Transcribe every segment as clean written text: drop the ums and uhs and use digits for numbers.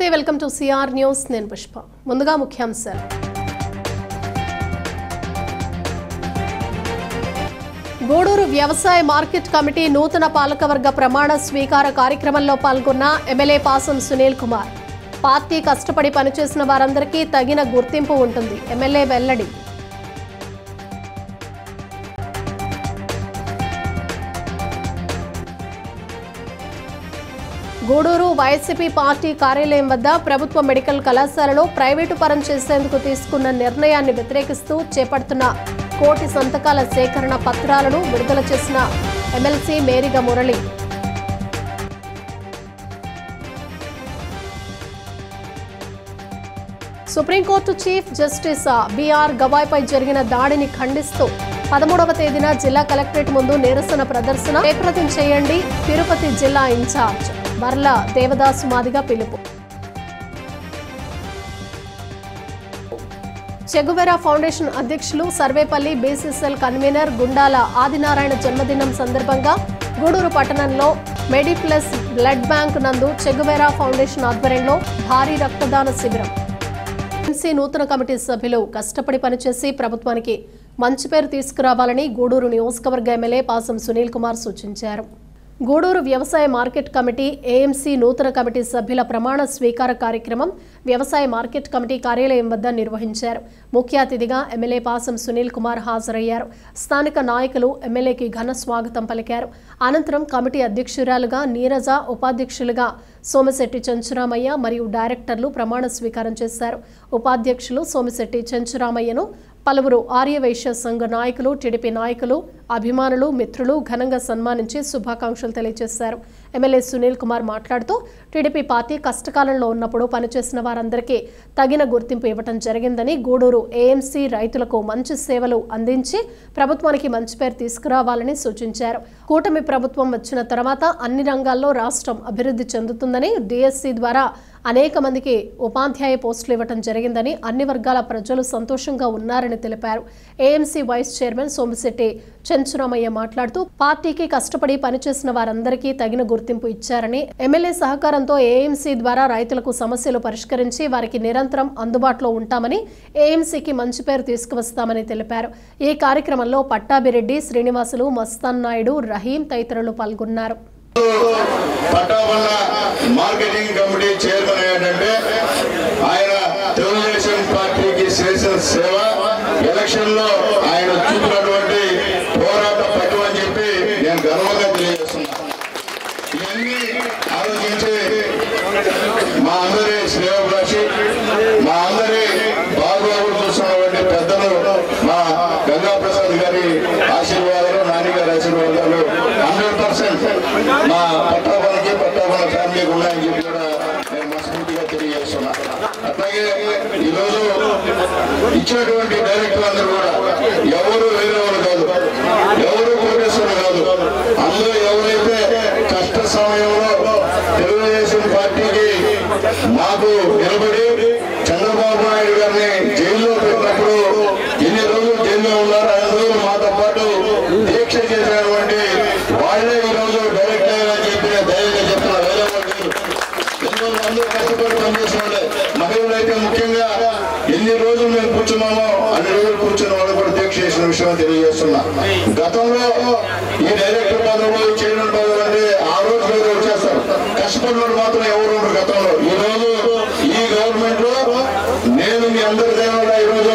నమస్తే welcome to CR news నేను పుష్ప ముందుగా ముఖ్యాంశాలు గూడూరు వ్యవసాయ మార్కెట్ కమిటీ నూతన పాలకవర్గ ప్రమాణ స్వీకార కార్యక్రమంలో పాల్గొన్న ఎమ్మెల్యే పాసం సునీల్ కుమార్ పార్టీ కష్టపడి పనిచేసిన వారందరికీ తగిన గుర్తింపు ఉంటుంది ఎమ్మెల్యే వెల్లడి గూడూరు వైసీపీ పార్టీ కార్యాలయం వద్ద ప్రభుత్వ మెడికల్ కళాశాలలో ప్రైవేటు పరం చేసేందుకు తీసుకున్న నిర్ణయాన్ని వ్యతిరేకిస్తూ చేపడుతున్న కోటి సంతకాల సేకరణ పత్రాలను విడుదల చేసిన MLC Meriga Murali supreme court chief justice BR గవాయ్పై జరిగిన దాడిని ఖండిస్తూ 13వ తేదీన జిల్లా కలెక్టరేట్ ముందు నిరసన ప్రదర్శన జయప్రదం చేయండి తిరుపతి జిల్లా ఇన్ఛార్జ్ వర్ల దేవదాసు మాదిగా పిలుపు చెగువెరా ఫౌండేషన్ అధ్యక్షులు సర్వేపల్లి బీసీసీఎల్ కన్వీనర్ గుండాల ఆదినారాయణ జన్మదినం సందర్భంగా గూడూరు పట్టణంలో మెడిప్లస్ బ్లడ్ బ్యాంక్ నందు చెగువెరా ఫౌండేషన్ ఆధ్వర్యంలో భారీ రక్తదాన శిబిరం ఎమ్సీ నూతన కమిటీ సభ్యులు కష్టపడి పనిచేసి ప్రభుత్వానికి మంచి పేరు తీసుకురావాలని గూడూరు నియోజకవర్గ ఎమ్మెల్యే పాసం సునీల్ కుమార్ సూచించారు. గూడూరు వ్యవసాయ మార్కెట్ కమిటీ ఏఎంసీ నూతన కమిటీ సభ్యుల ప్రమాణ స్వీకార కార్యక్రమం వ్యవసాయ మార్కెట్ కమిటీ కార్యాలయం వద్ద నిర్వహించారు. ముఖ్య అతిథిగా ఎమ్మెల్యే పాసం సునీల్ కుమార్ హాజరయ్యారు. స్థానిక నాయకులు ఎమ్మెల్యేకి ఘన స్వాగతం పలికారు. అనంతరం కమిటీ అధ్యక్షురాలుగా నీరజ, ఉపాధ్యక్షులుగా సోమిశెట్టి చెంచురామయ్య మరియు డైరెక్టర్లు ప్రమాణ స్వీకారం చేశారు. ఉపాధ్యక్షులు సోమిశెట్టి చెంచురామయ్యను పలువురు ఆర్యవైశ్య సంఘ నాయకులు, టీడీపీ నాయకులు, అభిమానులు, మిత్రులు ఘనంగా సన్మానించి శుభాకాంక్షలు తెలియజేశారు. ఎమ్మెల్యే సునీల్ కుమార్ మాట్లాడుతూ టీడీపీ పార్టీ కష్టకాలంలో ఉన్నప్పుడు పనిచేసిన వారందరికీ తగిన గుర్తింపు ఇవ్వడం జరిగిందని, గూడూరు ఏఎంసీ రైతులకు మంచి సేవలు అందించి ప్రభుత్వానికి మంచి పేరు తీసుకురావాలని సూచించారు. కూటమి ప్రభుత్వం వచ్చిన తర్వాత అన్ని రంగాల్లో రాష్ట్రం అభివృద్ధి చెందుతుందని, డిఎస్సీ ద్వారా అనేక మందికి ఉపాధ్యాయ పోస్టులు ఇవ్వడం జరిగిందని, అన్ని వర్గాల ప్రజలు సంతోషంగా ఉన్నారని తెలిపారు. AMC vice chairman Somisetty Chenchuramaiah మాట్లాడుతూ పార్టీకి కష్టపడి పనిచేసిన వారందరికీ తగిన గుర్తింపు ఇచ్చారని, ఎమ్మెల్యే సహకారంతో ఏఎంసీ ద్వారా రైతులకు సమస్యలు పరిష్కరించి వారికి నిరంతరం అందుబాటులో ఉంటామని, ఏఎంసీకి మంచి పేరు తీసుకువస్తామని తెలిపారు. ఈ కార్యక్రమంలో పట్టాభిరెడ్డి, శ్రీనివాసులు, మస్తాన్ నాయుడు, రహీం తదితరులు పాల్గొన్నారు. మార్కెటింగ్ కమిటీ చైర్మన్ ఏంటంటే ఆయన తెలుగుదేశం పార్టీకి చేసిన సేవ, ఎలక్షన్ లో ఆయన చూపినటువంటి పోరాట పట్టు అని చెప్పి నేను గర్వంగా తెలియజేస్తున్నాను. ఇవన్నీ ఆలోచించి మా అందరి శ్రేయోభిలాషి, మా అందరి బాగోగులు చూస్తున్నటువంటి పెద్దలు మా గంగాప్రసాద్ గారి ఆశీర్వాదాలు, నాని గారి ఆశీర్వాదాలు 100% మా పట్టాభన ఫ్యామిలీకి ఉన్నాయని చెప్పి కూడా నేను మనస్ఫూర్తిగా తెలియజేస్తున్నా. అట్లాగే ఈరోజు ఇచ్చినటువంటి డైరెక్టర్ అందరూ కూడా ఎవరు వేరే వాళ్ళు కాదు, ఎవరు కోటేశ్వరులు కాదు. అందరూ ఎవరైతే కష్ట సమయంలో తెలుగుదేశం పార్టీకి మాకు నిలబడి చంద్రబాబు నాయుడు గారిని జైల్లో పెట్టినప్పుడు ఎన్ని రోజులు జైల్లో ఉన్నారు, 5 రోజులు మాతో పాటు దీక్ష చేసినటువంటి వాళ్ళే ఈరోజు డైరెక్టర్ అని చెప్పి ధైర్యంగా చెప్తున్నారు. వేరే వాళ్ళు అందరూ కష్టపడి పనిచేసిన వాళ్ళే. మహిళలు అయితే ముఖ్యంగా ఎన్ని రోజులు మేము కూర్చున్నామో అన్ని రోజులు కూర్చున్న వాళ్ళు కూడా దీక్ష చేసిన విషయం తెలియజేస్తున్నా. గతంలో ఈ డైరెక్టర్ పదవులు, చైర్మన్ పదవులు అంటే ఆ రోజు రోజు వచ్చేస్తారు, కష్టపడిన మాత్రం ఎవరు ఉండరు గతంలో. ఈ రోజు ఈ గవర్నమెంట్ లో నేను మీ అందరి దేవగా ఈరోజు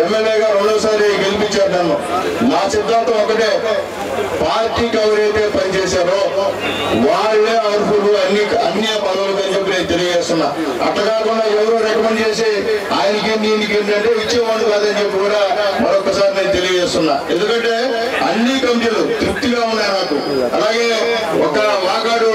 ఎమ్మెల్యేగా 2వసారి గెలిపించారు నన్ను. నా సిద్ధాంతం ఒకటే, పార్టీకి ఎవరైతే పనిచేశారో వాళ్ళే అర్హులు అన్ని పదవులు అని చెప్పి నేను తెలియజేస్తున్నా. అట్లా కాకుండా ఎవరో రికమెండ్ చేసి ఆయనకి దీనికి ఏంటంటే ఇచ్చేవాళ్ళు కాదని చెప్పి కూడా మరొకసారి నేను తెలియజేస్తున్నా. ఎందుకంటే అన్ని కమిటీలు తృప్తిగా ఉన్నాయి నాకు. అలాగే ఒక వాకాడు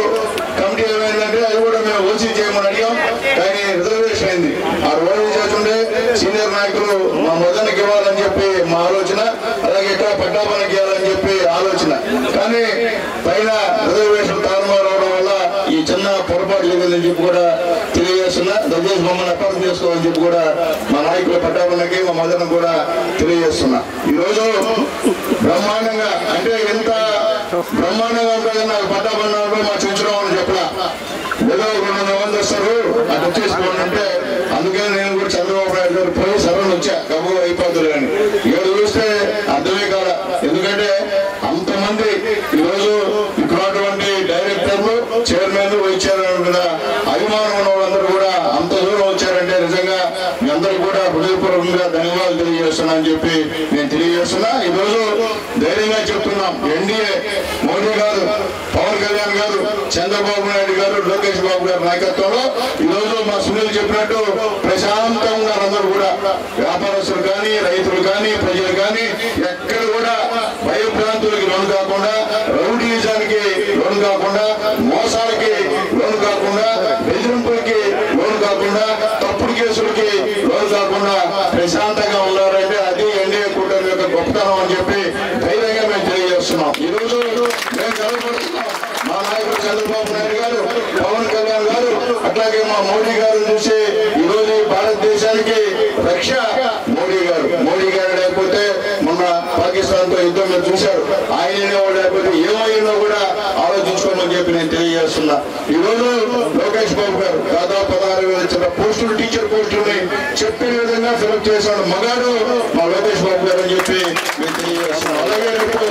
కమిటీ ఏమైందంటే అది కూడా మేము ఓసీ చేయమని అడిగాం, కానీ రిజర్వేషన్ అయింది. ఆ రోజు చేస్తుంటే సీనియర్ నాయకులు మా మొదలకి ఇవ్వాలని చెప్పి మా ఆలోచన, అలాగే ఇక్కడ పట్టాపనకి ఇవ్వాలని చెప్పి ఆలోచన. కానీ పైన రిజర్వేషన్ తారుమారు అవడం వల్ల ఈ చిన్న పొరపాటు జరిగిందని చెప్పి కూడా తెలియజేస్తున్నా. దయచేసి మమ్మల్ని అర్థం చేసుకోవాలని చెప్పి కూడా మా నాయకుల పట్టాపనకి మా మొదలను కూడా తెలియజేస్తున్నా. ఈరోజు బ్రహ్మాండంగా అంటే ఎంత బ్రహ్మాండంగా ఉంటుందని నాకు పట్టాపన్నాడు మా చెంచురామని చెప్పలా. ఏదో 200 మంది వస్తారు, వచ్చేసుకోండి అంటే అందుకని నేను కూడా చంద్రబాబు నాయుడు గారు పోయి సభను వచ్చా కబులు అయిపోతుంది అని ఇక్కడ చూస్తే అర్థమే కాదా. ఎందుకంటే అంతమంది ఈరోజు ఇక్కడటువంటి డైరెక్టర్లు చైర్మన్ వైస్ చైర్మన్ మీద అభిమానం ఉన్న వాళ్ళందరూ కూడా అంత దూరం వచ్చారంటే నిజంగా మీ అందరూ కూడా హృదయపూర్వకంగా ధన్యవాదాలు తెలియజేస్తున్నా అని చెప్పి నేను తెలియజేస్తున్నా. ఈరోజు ధైర్యంగా చెప్తున్నాం, ఎన్డీఏ మోడీ గారు, పవన్ కళ్యాణ్ గారు, చంద్రబాబు నాయుడు గారు, లోకేష్ బాబు గారి నాయకత్వంలో ఈరోజు మా సునీల్ చెప్పినట్టు ప్రశాంతంగా అందరూ కూడా వ్యాపారస్తులు కానీ, రైతులు కానీ, ప్రజలు కానీ ఎక్కడ కూడా భయభ్రాంతులకి లోను కాకుండా, రౌడీజానికి లోను కాకుండా, మోసాలకి లోను కాకుండా, బెదిరింపులకి లోను కాకుండా, తప్పుడు కేసులకి లోను కాకుండా ప్రశాంతంగా ఉన్నారంటే అది ఎన్డీఏ కూటమి యొక్క గొప్పతనం అని చెప్పి ధైర్యంగా మేము తెలియజేస్తున్నాం. ఈ రోజు మేము గర్వపడుతున్నాం. మా నాయకుడు చంద్రబాబు నాయుడు గారు, పవన్ కళ్యాణ్ గారు, అట్లాగే మా మోడీ గారు చూసి ఈ రోజు భారతదేశానికి రక్ష మోడీ గారు. మోడీ గారు లేకపోతే మొన్న పాకిస్తాన్ తో యుద్ధం మీరు చూశారు, ఆయన లేకపోతే ఏమైందో కూడా ఆలోచించుకోమని చెప్పి నేను తెలియజేస్తున్నా. ఈ రోజు లోకేష్ బాబు గారు దాదాపు 16,000 ఇచ్చిన పోస్టులు, టీచర్ పోస్టులని చెప్పిన విధంగా ఫిలప్ చేశాడు మగాడు మా లోకేష్ బాబు గారు అని చెప్పి మేము తెలియజేస్తున్నాం. అలాగే రేపు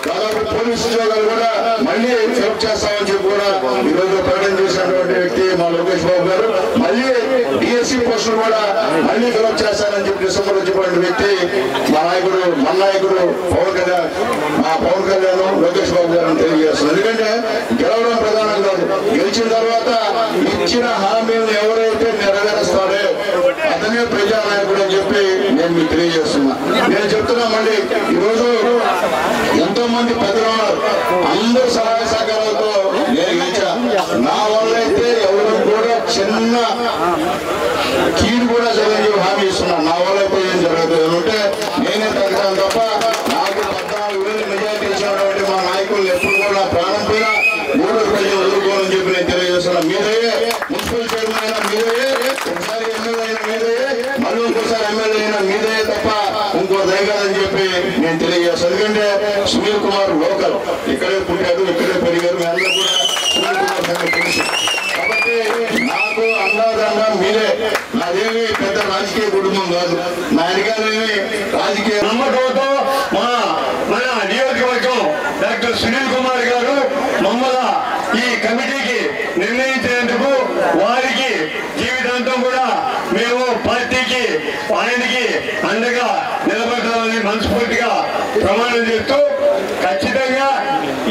దాదాపు పోలీసు ఉద్యోగాలు కూడా మళ్ళీ ఫిలప్ చేస్తామని చెప్పి కూడా ఈ రోజు ప్రకటన చేసినటువంటి వ్యక్తి మా లోకేష్ బాబు గారు. మళ్ళీ డిఎస్సీ పోస్టులు కూడా మళ్ళీ ఫిలప్ చేస్తానని చెప్పి డిసెంబర్ వచ్చినటువంటి వ్యక్తి మా నాయకుడు, మన నాయకుడు పవన్ కళ్యాణ్ లోకేష్ బాబు గారు అని తెలియజేస్తున్నారు. ఎందుకంటే గెలవడం ప్రధానం కాదు, గెలిచిన తర్వాత ఇచ్చిన హామీలను ఎవరైతే నెరవేరుస్తారో అతనే ప్రజానాయకుడు అని చెప్పి నేను మీకు తెలియజేస్తున్నా. నేను చెప్తున్నా మళ్ళీ ఈరోజు ఎంతో మంది పెద్దలు ఉన్నారు, అందరూ సహాయ సహకారాలతో నేను గెలిచా. నా వల్ల అయితే ఎవరు కూడా చిన్న కీడు కూడా జరగని హామీ ఇస్తున్నాను. నా వల్ల అయితే ఏం జరగదు అంటే నేనే తగ్గుతాను తప్ప నాకు 14,000 మెజార్టీ ఇచ్చినటువంటి మా నాయకులు ఎప్పుడు కూడా ప్రాణం పైన 3 ప్రజలు వదులుకోవాలని చెప్పి నేను తెలియజేస్తున్నా. మీదయ్యే మున్సిపల్ చైర్మన్ అయినా మీదయ్యే, ఒకసారి ఎమ్మెల్యే అయినా మీదయ్యే, మళ్ళీ ఇంకోసారి ఎమ్మెల్యే అయినా మీదయ్యే తప్ప ఇంకో దయగాలని చెప్పి నేను తెలియజేస్తాను. ఎందుకంటే సునీల్ కుమార్ లోకల్, ఇక్కడే పుట్టాడు, ఇక్కడే పెరిగారు, మీ అందరూ కూడా సునీల్ కుమార్ సంగతి తెలుసు. కాబట్టి నాకు అందాదంగా మీరే. నాదేమి పెద్ద రాజకీయ కుటుంబం కాదు, నా వెనకాలేమి రాజకీయ నమ్మకంతో మన నియోజకవర్గం డాక్టర్ సునీల్ కుమార్ గారు మమ్మల్ని ఈ కమిటీకి నిర్ణయించినందుకు వారికి జీవితాంతం కూడా మేము పార్టీకి ఆయనకి అండగా నిలబడతామని మనస్ఫూర్తిగా ప్రమాణం చేస్తూ ఖచ్చితంగా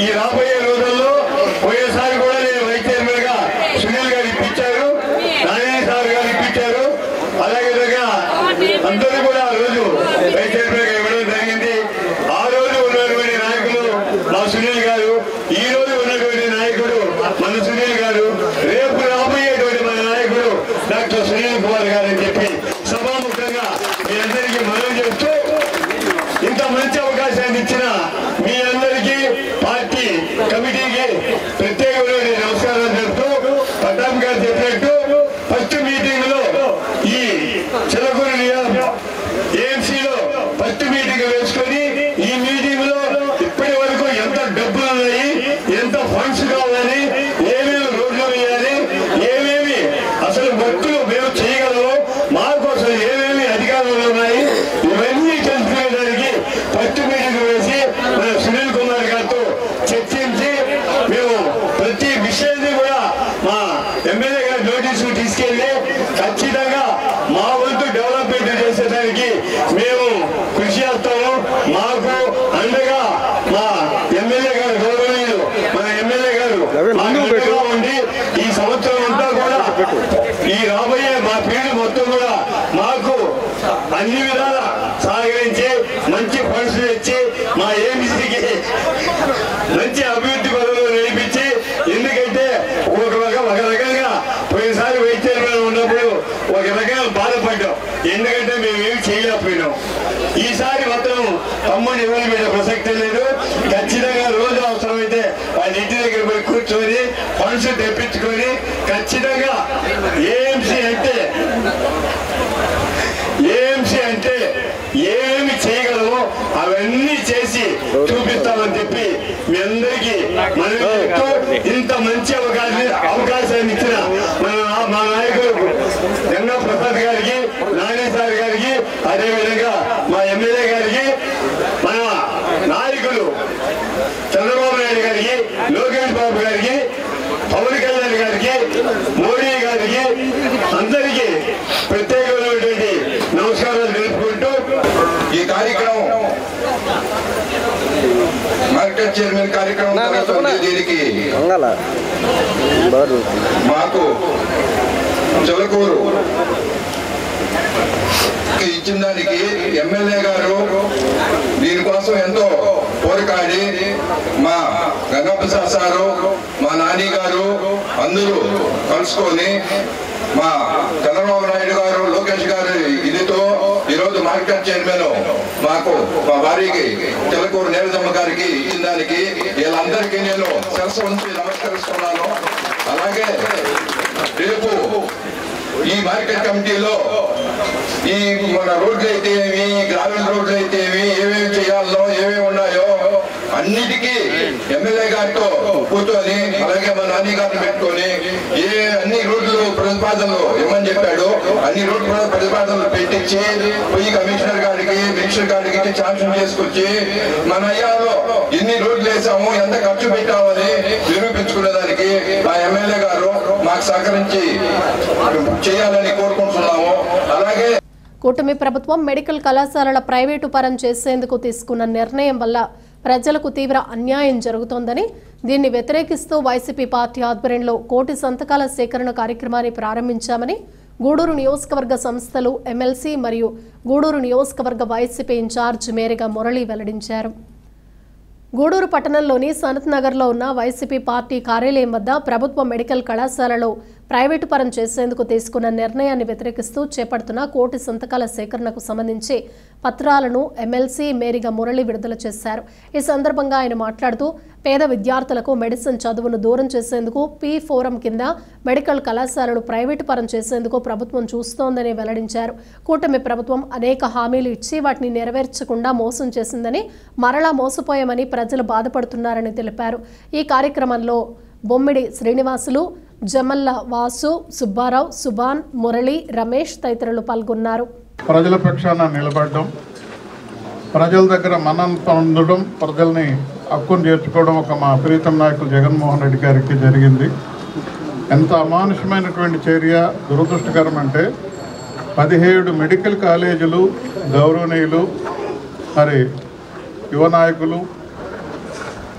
ఈ రాబోయే రోజుల్లో పోయేసారి కూడా నేను వైస్ చైర్మన్ గా సునీల్ గారు ఇప్పించారు, నారాయణ సార్ గారు ఇప్పించారు. అలాగే అందరూ కూడా ఆ రోజు వైస్ చైర్మన్ గా ఇవ్వడం జరిగింది. ఆ రోజు ఉన్నటువంటి నాయకులు మా సునీల్ గారు, ఈ రోజు ఉన్నటువంటి నాయకుడు మన సునీల్ గారు, రేపు రాబోయేటువంటి మన నాయకుడు డాక్టర్ సునీల్ కుమార్ గారు అని చెప్పి సభాముఖంగా మీ అందరికీ మనవి చేస్తూ ఇంత మంచి అవకాశాన్ని ఇచ్చిన మీ అందరికీ పార్టీ కమిటీకి ప్రత్యేకమైన నమస్కారాలు చెప్తూ పట్టాభి గారు చెప్పినట్టు ఫస్ట్ మీటింగ్ లో ఈ చిలకూరు ఏఎంసీలో ఫస్ట్ మీటింగ్ వేసుకొని ఈ మీటింగ్ లో ఇప్పటి వరకు ఎంత డబ్బులు ఉన్నాయి, ఎంత ఫండ్స్ కావాలి, ఏమేమి రోడ్లు వేయాలి, ఏమేమి అసలు వర్కులు మేము చేయగలము, మా కోసం ఏమేమి అధికారులు ఉన్నాయి, ఇవన్నీ తెలుసుకునేదానికి ఫస్ట్ మీటింగ్ వేసి మన సునీల్ కుమార్ గారితో చర్చించి మేము ప్రతి విషయాన్ని కూడా మా ఎమ్మెల్యే గారి నోటీసు తీసుకెళ్లి ఖచ్చితంగా మా వంతు డెవలప్మెంట్ చేసేదానికి మేము కృషి చేస్తాము. మాకు అండగా మా ఎమ్మెల్యే గారు, గౌరవనీయులు మన ఎమ్మెల్యే గారు అండగా ఉండి ఈ సంవత్సరం అంతా కూడా ఈ రాబోయే మా పీరియడ్ మొత్తం కూడా మాకు అన్ని విధాలా సహకరించి మంచి ఫండ్స్ తెచ్చి మా ఏబీసీకి మంచి అభివృద్ధి పనులు నడిపించి, ఎందుకంటే ఒక రకంగా పోయినసారి వైస్ చైర్మన్ ఉన్నప్పుడు ఒక రకంగా బాధపడ్డాం, ఎందుకంటే మేమేమి చేయలేకపోయినాం. ఈసారి మాత్రం తమ్ముడు ఎవరి మీద ప్రసక్తి లేదు. ఖచ్చితంగా రోజు అవసరమైతే వాళ్ళ ఇంటి దగ్గర పోయి కూర్చొని ఫండ్స్ తెప్పించుకొని ఖచ్చితంగా ఏఎంసీ అంటే ఏమేమి చేయగలమో అవన్నీ చేసి చూపిస్తామని చెప్పి మీ అందరికీ మనవి చెప్తూ ఇంత మంచి అవకాశాన్ని ఇచ్చిన మా నాయకుడు మోడీ గారికి అందరికీ ప్రత్యేకమైనటువంటి నమస్కారాలు తెలుపుకుంటూ ఈ కార్యక్రమం మార్కెట్ చైర్మన్ కార్యక్రమం దీనికి మాకు చిలకూరు ఇచ్చిన దానికి ఎమ్మెల్యే గారు దీనికోసం ఎంతో పోరాడి మా గంగప్రసాద్ సారు మా నాని గారు అందరూ కలుసుకొని మా చంద్రబాబు నాయుడు గారు లోకేష్ గారు ఇదితో ఈరోజు మార్కెట్ చైర్మన్ మాకు మా భార్యకి చిలకూరు నేరదమ్మ గారికి ఇచ్చిన దానికి వీళ్ళందరికీ నేను శిరస్సు ఉంచి నమస్కరిస్తున్నాను. అలాగే రేపు ఈ మార్కెట్ కమిటీలో ఈ మన రోడ్లు అయితే ఏమి, గ్రామీణ రోడ్లు అయితే ఏమి, ఏమేమి చేయాలో ఏమేమి ఉన్నాయో అన్నిటికీ ఎమ్మెల్యే గారితో కూర్చొని అలాగే మా నాని గారిని పెట్టుకొని అన్ని రోడ్లు ప్రతిపాదనలు ఇవ్వమని చెప్పాడు. అన్ని రోడ్లు ప్రతిపాదనలు పెట్టించి పోయి కమిషనర్ గారికి మినిస్టర్ గారికి ఇచ్చి శాంక్షన్ చేసుకొచ్చి మన అయ్యాలో ఎన్ని రోడ్లు వేసాము, ఎంత ఖర్చు పెట్టామని నిరూపించుకునే దానికి మా ఎమ్మెల్యే గారు మాకు సహకరించి చేయాలని కోరుకుంటున్నాము. అలాగే కూటమి ప్రభుత్వం మెడికల్ కళాశాలల ప్రైవేటు పరం చేసేందుకు తీసుకున్న నిర్ణయం వల్ల ప్రజలకు తీవ్ర అన్యాయం జరుగుతోందని, దీన్ని వ్యతిరేకిస్తూ వైసీపీ పార్టీ ఆధ్వర్యంలో 1 కోటి సంతకాల సేకరణ కార్యక్రమాన్ని ప్రారంభించామని గూడూరు నియోజకవర్గ సంస్థలు ఎమ్మెల్సీ మరియు గూడూరు నియోజకవర్గ వైసీపీ ఇన్ఛార్జ్ మేరగా మురళి వెల్లడించారు. గూడూరు పట్టణంలోని సనత్ నగర్లో ఉన్న వైసీపీ పార్టీ కార్యాలయం వద్ద ప్రభుత్వ మెడికల్ కళాశాలలో ప్రైవేటు పరం చేసేందుకు తీసుకున్న నిర్ణయాన్ని వ్యతిరేకిస్తూ చేపడుతున్న 1 కోటి సంతకాల సేకరణకు సంబంధించి పత్రాలను ఎమ్మెల్సీ మేరిగా మురళి విడుదల చేశారు. ఈ సందర్భంగా ఆయన మాట్లాడుతూ పేద విద్యార్థులకు మెడిసిన్ చదువును దూరం చేసేందుకు పి ఫోరం కింద మెడికల్ కళాశాలలు ప్రైవేటు పరం చేసేందుకు ప్రభుత్వం చూస్తోందని వెల్లడించారు. కూటమి ప్రభుత్వం అనేక హామీలు ఇచ్చి వాటిని నెరవేర్చకుండా మోసం చేసిందని, మరలా మోసపోయామని ప్రజలు బాధపడుతున్నారని తెలిపారు. ఈ కార్యక్రమంలో బొమ్మిడి శ్రీనివాసులు, జమల్ల వాసు, సుబ్బారావు, సుభాన్, మురళి, రమేష్ తదితరులు పాల్గొన్నారు. ప్రజల పక్షాన నిలబడడం, ప్రజల దగ్గర మన్నన పొందడం, ప్రజల్ని హక్కును చేర్చుకోవడం ఒక మా ప్రీతం నాయకులు జగన్మోహన్ రెడ్డి గారికి జరిగింది. ఎంత అమానుషమైనటువంటి చర్య, దురదృష్టకరం అంటే 17 మెడికల్ కాలేజీలు గౌరవనీయులు మరి యువ నాయకులు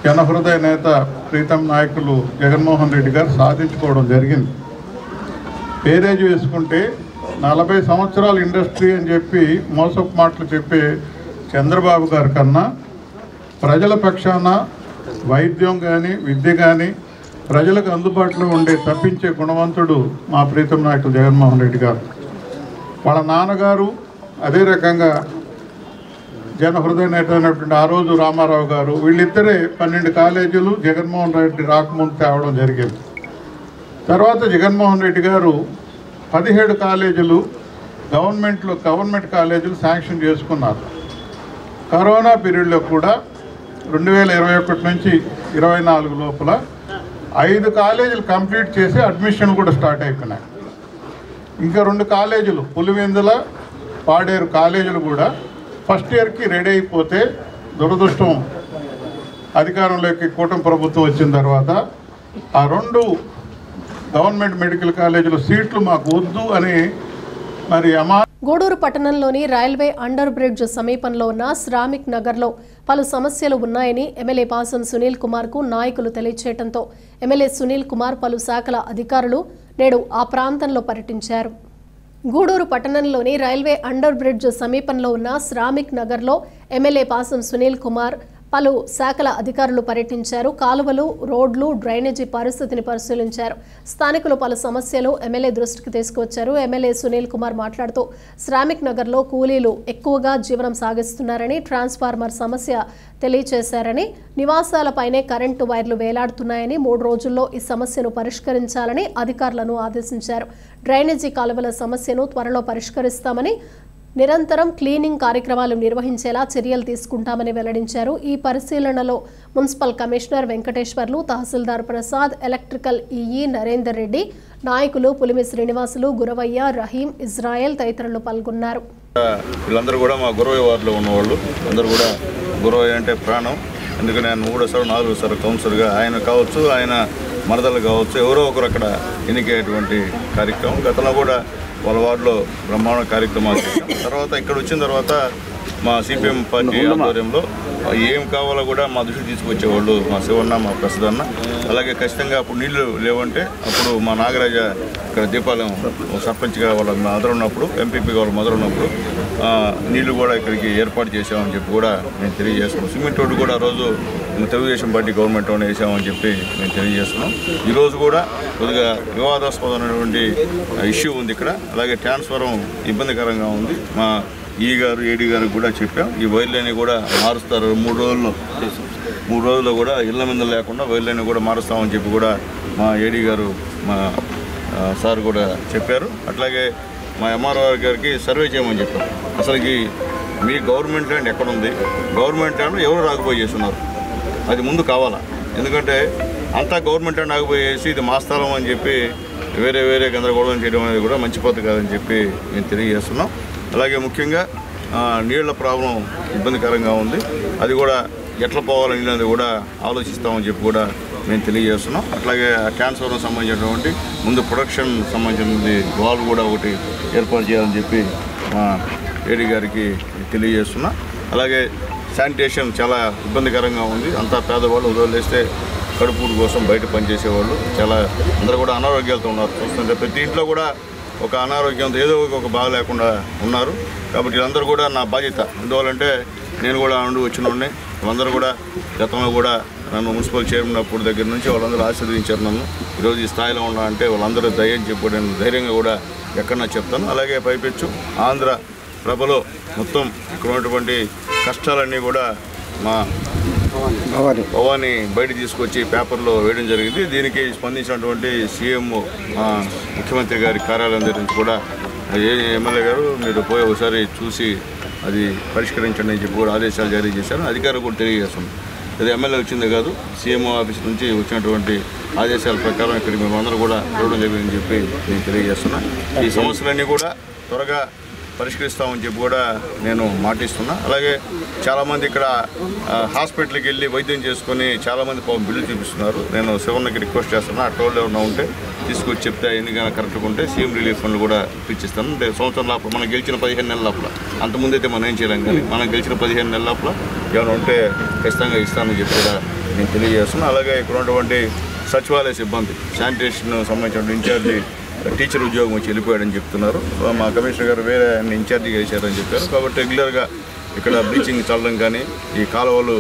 జనహృదయ నేత ప్రీతం నాయకులు జగన్మోహన్ రెడ్డి గారు సాధించుకోవడం జరిగింది. పేరేజ్ వేసుకుంటే 40 సంవత్సరాల ఇండస్ట్రీ అని చెప్పి మోసపు మాటలు చెప్పే చంద్రబాబు గారి కన్నా ప్రజల పక్షాన వైద్యం కానీ విద్య కానీ ప్రజలకు అందుబాటులో ఉండే తప్పించే గుణవంతుడు మా ప్రీతం నాయకులు జగన్మోహన్ రెడ్డి గారు. వాళ్ళ నాన్నగారు అదే రకంగా జనహృదయ నేత అయినటువంటి ఆ రోజు రామారావు గారు, వీళ్ళిద్దరే 12 కాలేజీలు జగన్మోహన్ రెడ్డి రాకముందు తేవడం జరిగింది. తర్వాత జగన్మోహన్ రెడ్డి గారు 17 కాలేజీలు గవర్నమెంట్ కాలేజీలు శాంక్షన్ చేసుకున్నారు. కరోనా పీరియడ్లో కూడా 2021 నుంచి 24 లోపల 5 కాలేజీలు కంప్లీట్ చేసి అడ్మిషన్ కూడా స్టార్ట్ అయిపోయినాయి. ఇంకా 2 కాలేజీలు పులివెందుల, పాడేరు కాలేజీలు కూడా ఫస్ట్ ఇయర్కి రెడీ అయిపోతే, దురదృష్టం అధికారంలోకి కూటమి ప్రభుత్వం వచ్చిన తర్వాత ఆ 2 గవర్నమెంట్ మెడికల్ కాలేజీలో సీట్లు మాకు వద్దు అని మరి గూడూరు పట్టణంలోని రైల్వే అండర్ బ్రిడ్జ్ సమీపంలో ఉన్న శ్రామిక్ నగర్లో పలు సమస్యలు ఉన్నాయని ఎమ్మెల్యే పాసం సునీల్ కుమార్కు నాయకులు తెలియచేయడంతో ఎమ్మెల్యే సునీల్ కుమార్ పలు శాఖల అధికారులు నేడు ఆ ప్రాంతంలో పర్యటించారు. గూడూరు పట్టణంలోని రైల్వే అండర్ బ్రిడ్జ్ సమీపంలో ఉన్న శ్రామిక్ నగర్లో ఎమ్మెల్యే పాసం సునీల్ కుమార్ పలు శాఖల అధికారులు పర్యటించారు. కాలువలు, రోడ్లు, డ్రైనేజీ పరిస్థితిని పరిశీలించారు. స్థానికులు పలు సమస్యలు ఎమ్మెల్యే దృష్టికి తీసుకువచ్చారు. ఎమ్మెల్యే సునీల్ కుమార్ మాట్లాడుతూ శ్రామిక్ నగర్లో కూలీలు ఎక్కువగా జీవనం సాగిస్తున్నారని, ట్రాన్స్ఫార్మర్ సమస్య తెలియచేశారని, నివాసాలపైనే కరెంటు వైర్లు వేలాడుతున్నాయని, 3 రోజుల్లో ఈ సమస్యను పరిష్కరించాలని అధికారులను ఆదేశించారు. డ్రైనేజీ కాలువల సమస్యను త్వరలో పరిష్కరిస్తామని, నిరంతరం క్లీనింగ్ కార్యక్రమాలు నిర్వహించేలా చర్యలు తీసుకుంటామని వెల్లడించారు. ఈ పరిశీలనలో మున్సిపల్ కమిషనర్ వెంకటేశ్వర్లు, తహసీల్దార్ ప్రసాద్, ఎలక్ట్రికల్ ఈఈ నరేందర్ రెడ్డి, నాయకులు పులిమి శ్రీనివాసులు, గురవయ్య, రహీం, ఇజ్రాయెల్ తదితరులు పాల్గొన్నారు. వీళ్ళందరూ కూడా మా గురవయ్య వార్డులో ఉన్నవాళ్ళు అందరూ కూడా గురవయ్య అంటే ప్రాణం. ఎందుకంటే ఆయన 3వ సారి 4వ సారి కౌన్సిలర్గా ఆయన కావచ్చు, ఆయన మరదలు కావచ్చు ఎవరో ఒకరు అక్కడ ఎన్నికయ్యేటువంటి కార్యక్రమం. గతంలో కూడా వాళ్ళ వార్డులో బ్రహ్మాండ కార్యక్రమాలు చేశాం. తర్వాత ఇక్కడ వచ్చిన తర్వాత మా సిపిఎం పార్టీ ఆధ్వర్యంలో ఏం కావాలో కూడా మా దృష్టికి తీసుకొచ్చేవాళ్ళు మా శివన్న, మా ప్రసాద్ అన్న. అలాగే ఖచ్చితంగా అప్పుడు నీళ్లు లేవంటే అప్పుడు మా నాగరాజ ఇక్కడ దీపాలయం సర్పంచ్గా వాళ్ళ మదర్ ఉన్నప్పుడు, ఎంపీపీగా వాళ్ళ మదర్ ఉన్నప్పుడు నీళ్లు కూడా ఇక్కడికి ఏర్పాటు చేసామని చెప్పి కూడా నేను తెలియజేస్తున్నాను. సిమెంట్ రోడ్డు కూడా ఆ రోజు తెలుగుదేశం పార్టీ గవర్నమెంట్లోనే వేసామని చెప్పి నేను తెలియజేస్తున్నాం. ఈరోజు కూడా కొద్దిగా వివాదాస్పదమైనటువంటి ఇష్యూ ఉంది ఇక్కడ. అలాగే ట్రాన్స్ఫారం ఇబ్బందికరంగా ఉంది. మా ఈ గారు ఏడీ గారికి కూడా చెప్పాం, ఈ వైర్లైన్ కూడా మారుస్తారు 3 రోజుల్లో కూడా ఇళ్ల మీద లేకుండా వైర్లైన్ కూడా మారుస్తామని చెప్పి కూడా మా ఏడీ గారు మా సార్ కూడా చెప్పారు. అట్లాగే మా ఎంఆర్ఓ గారికి సర్వే చేయమని చెప్పాం. అసలుకి మీ గవర్నమెంట్ ల్యాండ్ ఎక్కడుంది, గవర్నమెంట్ ల్యాండ్ ఎవరు రాకపోయి చేస్తున్నారు, అది ముందు కావాలా. ఎందుకంటే అంతా గవర్నమెంట్ ల్యాండ్ ఆగిపోయేసి ఇది మా స్థలం అని చెప్పి వేరే గందరగోళం చేయడం అనేది కూడా మంచి పద్ధతి కాదని చెప్పి మేము తెలియజేస్తున్నాం. అలాగే ముఖ్యంగా నీళ్ల ప్రాబ్లం ఇబ్బందికరంగా ఉంది. అది కూడా ఎట్లా పోవాలనేది కూడా ఆలోచిస్తామని చెప్పి కూడా మేము తెలియజేస్తున్నాం. అట్లాగే ట్రాన్స్ఫార్మర్ సంబంధించినటువంటి ముందు ప్రొడక్షన్ సంబంధించినది వాల్వ్ కూడా ఒకటి ఏర్పాటు చేయాలని చెప్పి మా ఏడీ గారికి తెలియజేస్తున్నాం. అలాగే శానిటేషన్ చాలా ఇబ్బందికరంగా ఉంది. అంతా పేదవాళ్ళు వదిలేస్తే కడుపు కోసం బయట పనిచేసేవాళ్ళు చాలా అందరూ కూడా అనారోగ్యాలతో ఉన్నారు. చూస్తుంటే ప్రతి ఇంట్లో కూడా ఒక అనారోగ్యంతో ఏదో ఒక బాగా లేకుండా ఉన్నారు. కాబట్టి వీళ్ళందరూ కూడా నా బాధ్యత. ఎందువల్లంటే నేను కూడా వచ్చినోడిని. వాళ్ళందరూ కూడా గతంలో కూడా నన్ను మున్సిపల్ చైర్మన్ అప్పుడు దగ్గర నుంచి వాళ్ళందరూ ఆశీర్వదించారు నన్ను. ఈరోజు ఈ స్థాయిలో ఉన్నా అంటే వాళ్ళందరూ ధైర్యం చెప్పడానికి ధైర్యంగా కూడా ఎక్కడన్నా చెప్తాను. అలాగే పైపెచ్చు ఆంధ్ర ప్రభలో మొత్తం ఇక్కడ ఉన్నటువంటి కష్టాలన్నీ కూడా మా భవాని బయట తీసుకొచ్చి పేపర్లో వేయడం జరిగింది. దీనికి స్పందించినటువంటి సీఎం ముఖ్యమంత్రి గారి కార్యాలయం దగ్గర నుంచి కూడా ఎమ్మెల్యే గారు మీరు పోయి ఒకసారి చూసి అది పరిష్కరించండి అని చెప్పి కూడా ఆదేశాలు జారీ చేశారు. అధికారులు కూడా తెలియజేస్తున్నాం. ఇది ఎమ్మెల్యే వచ్చిందే కాదు, సీఎం ఆఫీస్ నుంచి వచ్చినటువంటి ఆదేశాల ప్రకారం ఇక్కడికి మేమందరూ కూడా చూడడం జరిగిందని చెప్పి నేను తెలియజేస్తున్నా. ఈ సమస్యలన్నీ కూడా త్వరగా పరిష్కరిస్తామని చెప్పి కూడా నేను మాటిస్తున్నా. అలాగే చాలామంది ఇక్కడ హాస్పిటల్కి వెళ్ళి వైద్యం చేసుకొని చాలామంది బిల్లు చూపిస్తున్నారు. నేను శివన్నకి రిక్వెస్ట్ చేస్తున్నా, ఆ టోల్ ఏమైనా ఉంటే తీసుకొచ్చి చెప్తే ఎన్నికైనా కరెక్ట్గా ఉంటే సీఎం రిలీఫ్ ఫండ్లు కూడా ఇప్పించిస్తాను. అంటే సంవత్సరం లోపల మనం గెలిచిన 15 నెలల లోపల, అంతకుముందైతే మనం ఏం చేయలేం, కానీ మనం గెలిచిన 15 నెలల లోపల ఏమైనా ఉంటే ఖచ్చితంగా ఇస్తానని చెప్పి కూడా నేను తెలియజేస్తున్నా. అలాగే ఇక్కడ ఉన్నటువంటి సచివాలయ సిబ్బంది, శానిటేషన్ సంబంధించిన ఇన్ఛార్జి టీచర్ ఉద్యోగం వచ్చి వెళ్ళిపోయాడని చెప్తున్నారు. మా కమిషనర్ గారు వేరే ఇన్ఛార్జిగా వేశారని చెప్పారు. కాబట్టి రెగ్యులర్గా ఇక్కడ బ్లీచింగ్ చల్లడం కానీ ఈ కాలువలు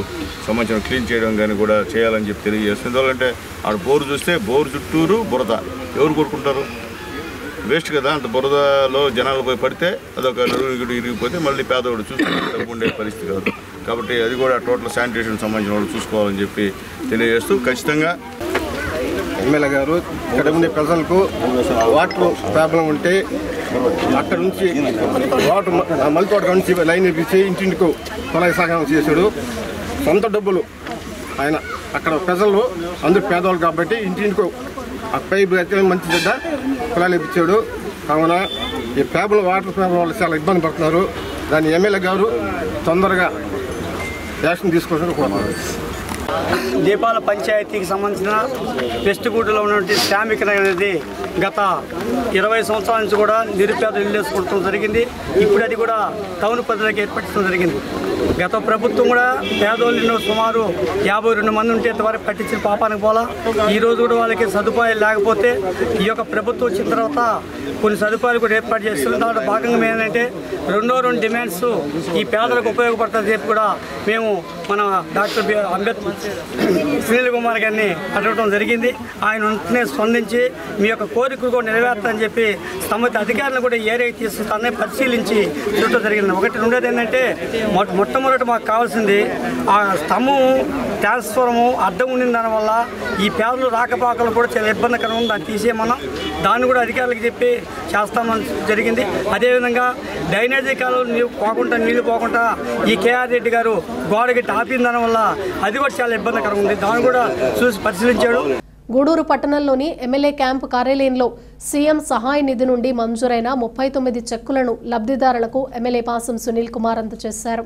సంబంధించిన క్లీన్ చేయడం కానీ కూడా చేయాలని చెప్పి తెలియజేస్తుంది. ఎందుకంటే ఆడ బోరు చూస్తే బోరు చుట్టూరు బురద, ఎవరు కోరుకుంటారు? వేస్ట్ కదా. అంత బురదలో జనాలు పోయి పడితే అదొక నడుగుడు ఇరిగిపోతే మళ్ళీ పేదవాడు చూసుకుంటే ఉండే పరిస్థితి కాదు. కాబట్టి అది కూడా టోటల్ శానిటేషన్ సంబంధించిన వాళ్ళు చూసుకోవాలని చెప్పి తెలియజేస్తూ ఖచ్చితంగా ఎమ్మెల్యే గారు ఇక్కడ ఉండే ప్రజలకు వాటర్ ప్రాబ్లం ఉంటే అక్కడ నుంచి వాటర్ మల్లితోట నుంచి లైన్ ఇప్పించి ఇంటింటికి కుళాయి సహాయం చేశాడు. సొంత డబ్బులు ఆయన అక్కడ ప్రజలు అందరూ పేదవాళ్ళు కాబట్టి ఇంటింటికి ఆ పైపు అయితే మంచి చెడ్డ కుళాయిలు ఇప్పించాడు. కావున ఈ వాటర్ ప్రాబ్లం వాళ్ళు చాలా ఇబ్బంది పడుతున్నారు. దాన్ని ఎమ్మెల్యే గారు తొందరగా యాక్షన్ తీసుకోవాలని కోరుతున్నారు. దీపాల పంచాయతీకి సంబంధించిన వెస్ట్గూడలో ఉన్నటువంటి శ్రామిక నగర్ అనేది గత 20 సంవత్సరాల నుంచి కూడా నిరుపేదలు ఇల్లు వేసుకోవడం జరిగింది. ఇప్పుడు అది కూడా టౌన్ పరిధిలోకి ఏర్పరచడం జరిగింది. గత ప్రభుత్వం కూడా పేదోళ్ళు సుమారు 52 మంది ఉంటే ఇంతవరకు పట్టించిన పాపానికి పోలా. ఈరోజు కూడా వాళ్ళకి సదుపాయాలు లేకపోతే ఈ యొక్క ప్రభుత్వం వచ్చిన తర్వాత కొన్ని సదుపాయాలు కూడా ఏర్పాటు చేస్తుంది. దాంట్లో భాగంగా ఏంటంటే 2 డిమాండ్స్ ఈ పేదలకు ఉపయోగపడుతుంది చెప్పి కూడా మేము మన డాక్టర్ అంబేద్కర్ సునీల్ కుమార్ గారిని అడగడం జరిగింది. ఆయన వెంటనే స్పందించి మీ యొక్క కోరికలు కూడా నెరవేర్తారని చెప్పి సంబంధిత అధికారులను కూడా ఏరియాకి తీసుకుంటానని పరిశీలించి చూడటం జరిగింది. ఒకటి రెండోది ఏంటంటే మొట్టమొదటి మాకు కావాల్సింది ఆ స్తంభం ట్రాన్స్ఫార్మము అడ్డం ఉండిన దానివల్ల ఈ పేదలు రాకపోకలు కూడా చాలా ఇబ్బందికరం ఉంది. దాన్ని తీసేయమన్నాం. దాన్ని కూడా అధికారులకు చెప్పి చేస్తామని జరిగింది. అదేవిధంగా డ్రైనేజీ కాలువలు నీళ్లు పోకుండా ఈ కేఆర్ రెడ్డి గారు గోడకి టాపిన దానివల్ల అది కూడా చాలా ఇబ్బందికరంగా ఉంది. దాన్ని కూడా చూసి పరిశీలించాడు. గూడూరు పట్టణంలోని ఎమ్మెల్యే క్యాంపు కార్యాలయంలో సీఎం సహాయ నిధి నుండి మంజూరైన 39 చెక్కులను లబ్ధిదారులకు ఎమ్మెల్యే పాసం సునీల్ కుమార్ అందజేశారు.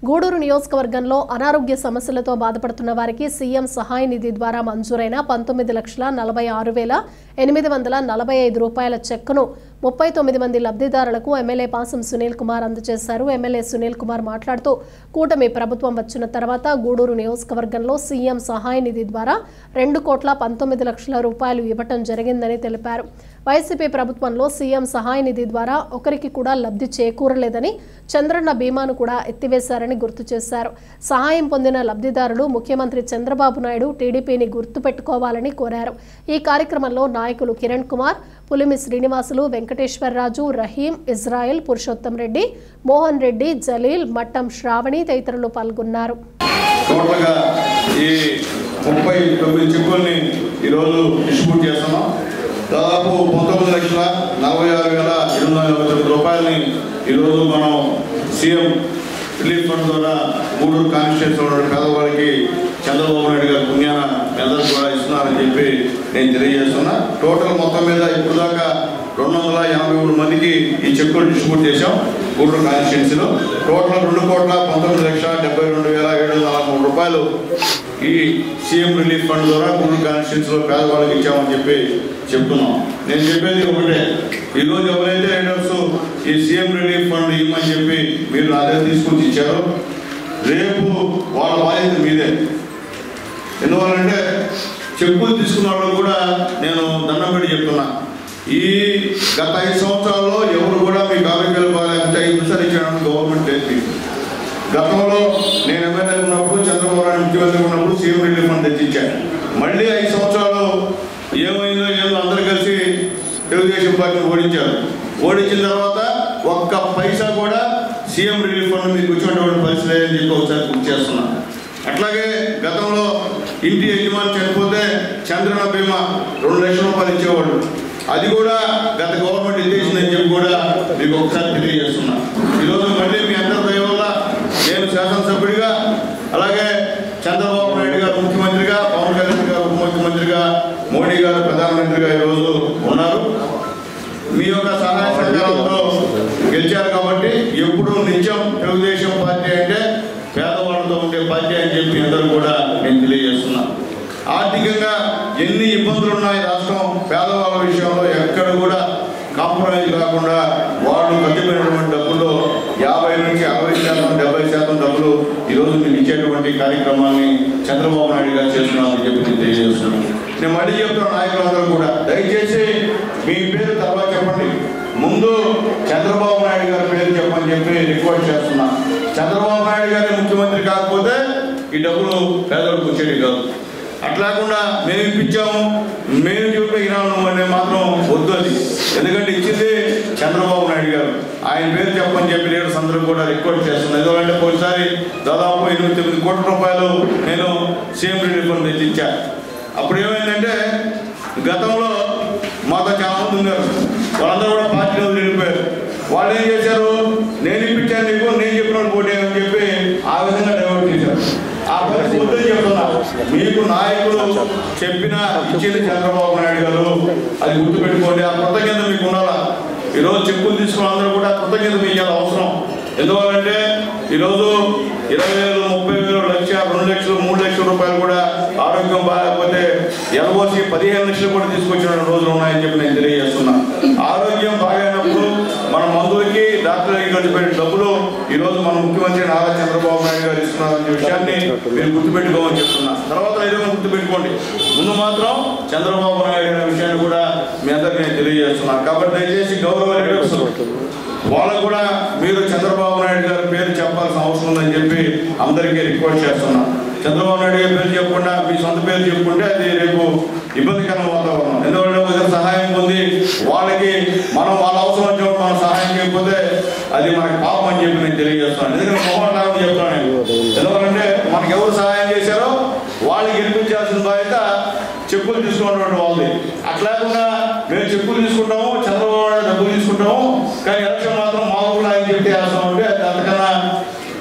గూడూరు నియోజకవర్గంలో అనారోగ్య సమస్యలతో బాధపడుతున్న వారికి సీఎం సహాయ నిధి ద్వారా మంజూరైన 19,46,845 రూపాయల చెక్కును 39 మంది లబ్ధిదారులకు ఎమ్మెల్యే పాసం సునీల్ కుమార్ అందజేశారు. ఎమ్మెల్యే సునీల్ కుమార్ మాట్లాడుతూ కూటమి ప్రభుత్వం వచ్చిన తర్వాత గూడూరు నియోజకవర్గంలో సీఎం సహాయ నిధి ద్వారా 2,19,00,000 రూపాయలు ఇవ్వటం జరిగిందని తెలిపారు. వైసీపీ ప్రభుత్వంలో సీఎం సహాయ నిధి ద్వారా ఒకరికి కూడా లబ్ధి చేకూరలేదని, చంద్రన్న బీమాను కూడా ఎత్తివేశారని గుర్తు చేశారు. సహాయం పొందిన లబ్ధిదారులు ముఖ్యమంత్రి చంద్రబాబు నాయుడు టీడీపీని గుర్తుపెట్టుకోవాలని కోరారు. ఈ కార్యక్రమంలో నాయకులు కిరణ్ కుమార్, పులిమి శ్రీనివాసులు, వెంకటేశ్వరరాజు, రహీం, ఇజ్రాయెల్, పురుషోత్తం రెడ్డి, మోహన్ రెడ్డి, జలీల్, మట్టం శ్రావణి తదితరులు పాల్గొన్నారు. టోటల్గా ఈ 39 చెక్కుల్ని ఈరోజు డిస్ట్రిబ్యూట్ చేస్తున్నాం. దాదాపు 19,46,849 రూపాయలని ఈరోజు మనం సీఎం రిలీఫ్ ఫండ్ ద్వారా గూడూరు కాన్స్టిట్యూన్సీలో ఉన్న పేదవాళ్ళకి చంద్రబాబు నాయుడు గారి పుణ్యాన అందరూ కూడా ఇస్తున్నారని చెప్పి నేను తెలియజేస్తున్నా. టోటల్ మొత్తం మీద ఇప్పుడు దాకా 283 మందికి ఈ చెక్కులు డిస్ట్రిబ్యూట్ చేశాం గూడూరు కాన్స్టిట్యూన్సీలో. టోటల్ 2,72,743 రూపాయలు ఈ సీఎం రిలీఫ్ ఫండ్ ద్వారా గూడూరు కాన్స్టిట్యూన్సీలో పేదవాళ్ళకి ఇచ్చామని చెప్పి చెప్తున్నాం. నేను చెప్పేది ఒకటే, ఈరోజు ఎవరైతే రైడర్స్ ఈ సీఎం రిలీఫ్ ఫండ్ ఇవ్వమని చెప్పి మీరు అదే తీసుకొచ్చి ఇచ్చారో రేపు వాళ్ళ బాధ్యత మీదే. ఎందువల్లంటే చెక్కులు తీసుకున్న వాళ్ళు కూడా నేను దండం పెట్టి చెప్తున్నా, ఈ గత 5 సంవత్సరాల్లో ఎవరు కూడా మీకు ఆరోగ్యాలు బాగాలేకపోతే 5 నిమిషాలు ఇచ్చాడని గవర్నమెంట్ లేదు. గతంలో నేను ఎమ్మెల్యే ఉన్నప్పుడు, చంద్రబాబు నాయుడు ముఖ్యమంత్రి ఉన్నప్పుడు సీఎం రిలీఫ్ ఫండ్ తెచ్చిచ్చాను. మళ్ళీ 5 సంవత్సరాలు ఏమైందో అందరూ కలిసి తెలుగుదేశం పార్టీని ఓడించారు. ఓడించిన తర్వాత ఒక్క పైసా కూడా సీఎం రిలీఫ్ ఫండ్ మీకు వచ్చినటువంటి పరిస్థితి లేదని చెప్పి ఒకసారి గుర్తు చేస్తున్నాను. అట్లాగే గతంలో ఇంటి యజమాని చనిపోతే చంద్రన్న బీమా 2 లక్షల రూపాయలు ఇచ్చేవాళ్ళు. అది కూడా గత గవర్నమెంట్ ఇచ్చేసిందని చెప్పి కూడా మీకు ఒకసారి తెలియజేస్తున్నా. ఈరోజు మళ్ళీ మీ అందరి దయ వల్ల నేను శాసనసభ్యుడిగా, అలాగే చంద్రబాబు నాయుడు గారు ముఖ్యమంత్రిగా, పవన్ కళ్యాణ్ గారు ఉప ముఖ్యమంత్రిగా, మోడీ గారు ప్రధానమంత్రిగా ఈరోజు ఉన్నారు. మీ యొక్క సహాయ సహకారంతో గెలిచారు కాబట్టి ఎప్పుడు నిత్యం తెలుగుదేశం పార్టీ అంటే పేదవాళ్ళతో ఉండే పార్టీ అని చెప్పి అందరూ కూడా నేను తెలియజేస్తున్నాను. ఆర్థికంగా ఎన్ని ఇబ్బందులు ఉన్నాయి రాష్ట్రం, పేదవాళ్ళ విషయంలో ఎక్కడ కూడా కాంప్రమైజ్ కాకుండా వాళ్ళు ఖర్చుపోయినటువంటి డబ్బుల్లో 50 నుంచి 60%, 70% డబ్బులు ఈరోజు మీకు ఇచ్చేటువంటి కార్యక్రమాన్ని చంద్రబాబు నాయుడు గారు చేస్తున్నామని చెప్పి నేను తెలియజేస్తున్నాను. నేను మళ్ళీ చెప్తున్న నాయకులందరూ కూడా దయచేసి మీ పేరు తర్వాత చెప్పండి, ముందు చంద్రబాబు నాయుడు గారి పేరు చెప్పని చెప్పి రిక్వెస్ట్ చేస్తున్నా. చంద్రబాబు నాయుడు గారి ముఖ్యమంత్రి కాకపోతే ఈ డబ్బులు పేదలకు వచ్చేది కాదు. అట్లాకుండా మేము ఇప్పించాము, మేము చూపినాము అనే మాత్రం వద్దు అది. ఎందుకంటే ఇచ్చింది చంద్రబాబు నాయుడు గారు, ఆయన పేరు చెప్పని చెప్పి లీడర్స్ అందరూ కూడా రిక్వెస్ట్ చేస్తున్నాను. ఎందుకంటే ఒకసారి దాదాపు 8-9 కోట్ల రూపాయలు నేను సీఎం రిలీఫ్ ఫండ్ తెచ్చి ఇచ్చాను. అప్పుడు ఏమైందంటే గతంలో మాతో చాలా మంది ఉన్నారు, వాళ్ళందరూ కూడా పార్టీలో వెళ్ళిపోయారు. వాళ్ళు ఏం చేశారు, నేను ఇప్పించాను నీకు, నేను చెప్పిన పోటీ అని చెప్పి ఆ విధంగా డైవర్ట్ చేశారు. ఆ పరిస్థితి వద్దని చెప్తున్నా. మీకు నాయకులు చెప్పిన ఇచ్చింది చంద్రబాబు నాయుడు గారు, అది గుర్తుపెట్టుకోండి. ఆ కృతజ్ఞత మీకు ఉండాలా. ఈరోజు చెప్పులు తీసుకున్న అందరూ కూడా కృతజ్ఞత మీకు అవసరం. ఎందువల్లంటే ఈరోజు 20,000, 30,000, 1,00,000, 2 లక్షలు, 3 లక్షల రూపాయలు కూడా ఆరోగ్యం బాగాలేకపోతే ఎలబోసి 15 లక్షలు కూడా తీసుకొచ్చిన రోజులు ఉన్నాయని చెప్పి నేను తెలియజేస్తున్నా. ఆరోగ్యం బాగైనప్పుడు మన మందులకి, డాక్టర్లకి గడిపోయిన డబ్బులు ఈరోజు మన ముఖ్యమంత్రి నారా చంద్రబాబు నాయుడు గారు ఇస్తున్నారనే విషయాన్ని మీరు గుర్తుపెట్టుకోమని చెప్తున్నా. తర్వాత ఏదైనా గుర్తుపెట్టుకోండి, ముందు మాత్రం చంద్రబాబు నాయుడు అనే విషయాన్ని కూడా మీ అందరికీ నేను తెలియజేస్తున్నాను. కాబట్టి దయచేసి గౌరవ లీడర్స్ వాళ్ళకు కూడా మీరు చంద్రబాబు నాయుడు గారి పేరు చెప్పాల్సిన అవసరం ఉందని చెప్పి అందరికీ రిక్వెస్ట్ చేస్తున్నాం. చంద్రబాబు నాయుడు గారి పేరు చెప్పకుండా మీ సొంత పేరు చెప్పుకుంటే అది రేపు ఇబ్బందికరమైన వాతావరణం. ఎందుకంటే ఒకసారి సహాయం పొంది వాళ్ళకి మనం వాళ్ళ అవసరం వచ్చినప్పుడు మనం సహాయం చేయకపోతే అది మనకి పాపం అని చెప్పి నేను తెలియజేస్తున్నాను. ఎందుకంటే మొహమాటం చెప్తున్నాను నేను. ఎందుకంటే మనకి ఎవరు సహాయం చేశారో వాళ్ళు గెలిపించాల్సిన బాధ్యత చెప్పులు తీసుకున్నటువంటి వాళ్ళది. అట్లాకుండా మేము చెప్పులు తీసుకుంటాము, చంద్రబాబు నాయుడు డబ్బులు తీసుకుంటాము, కానీ ఎలక్షన్ మాత్రం మాకు కూడా ఆయన చెప్తే వేస్తాం అంటే అది అంతకన్నా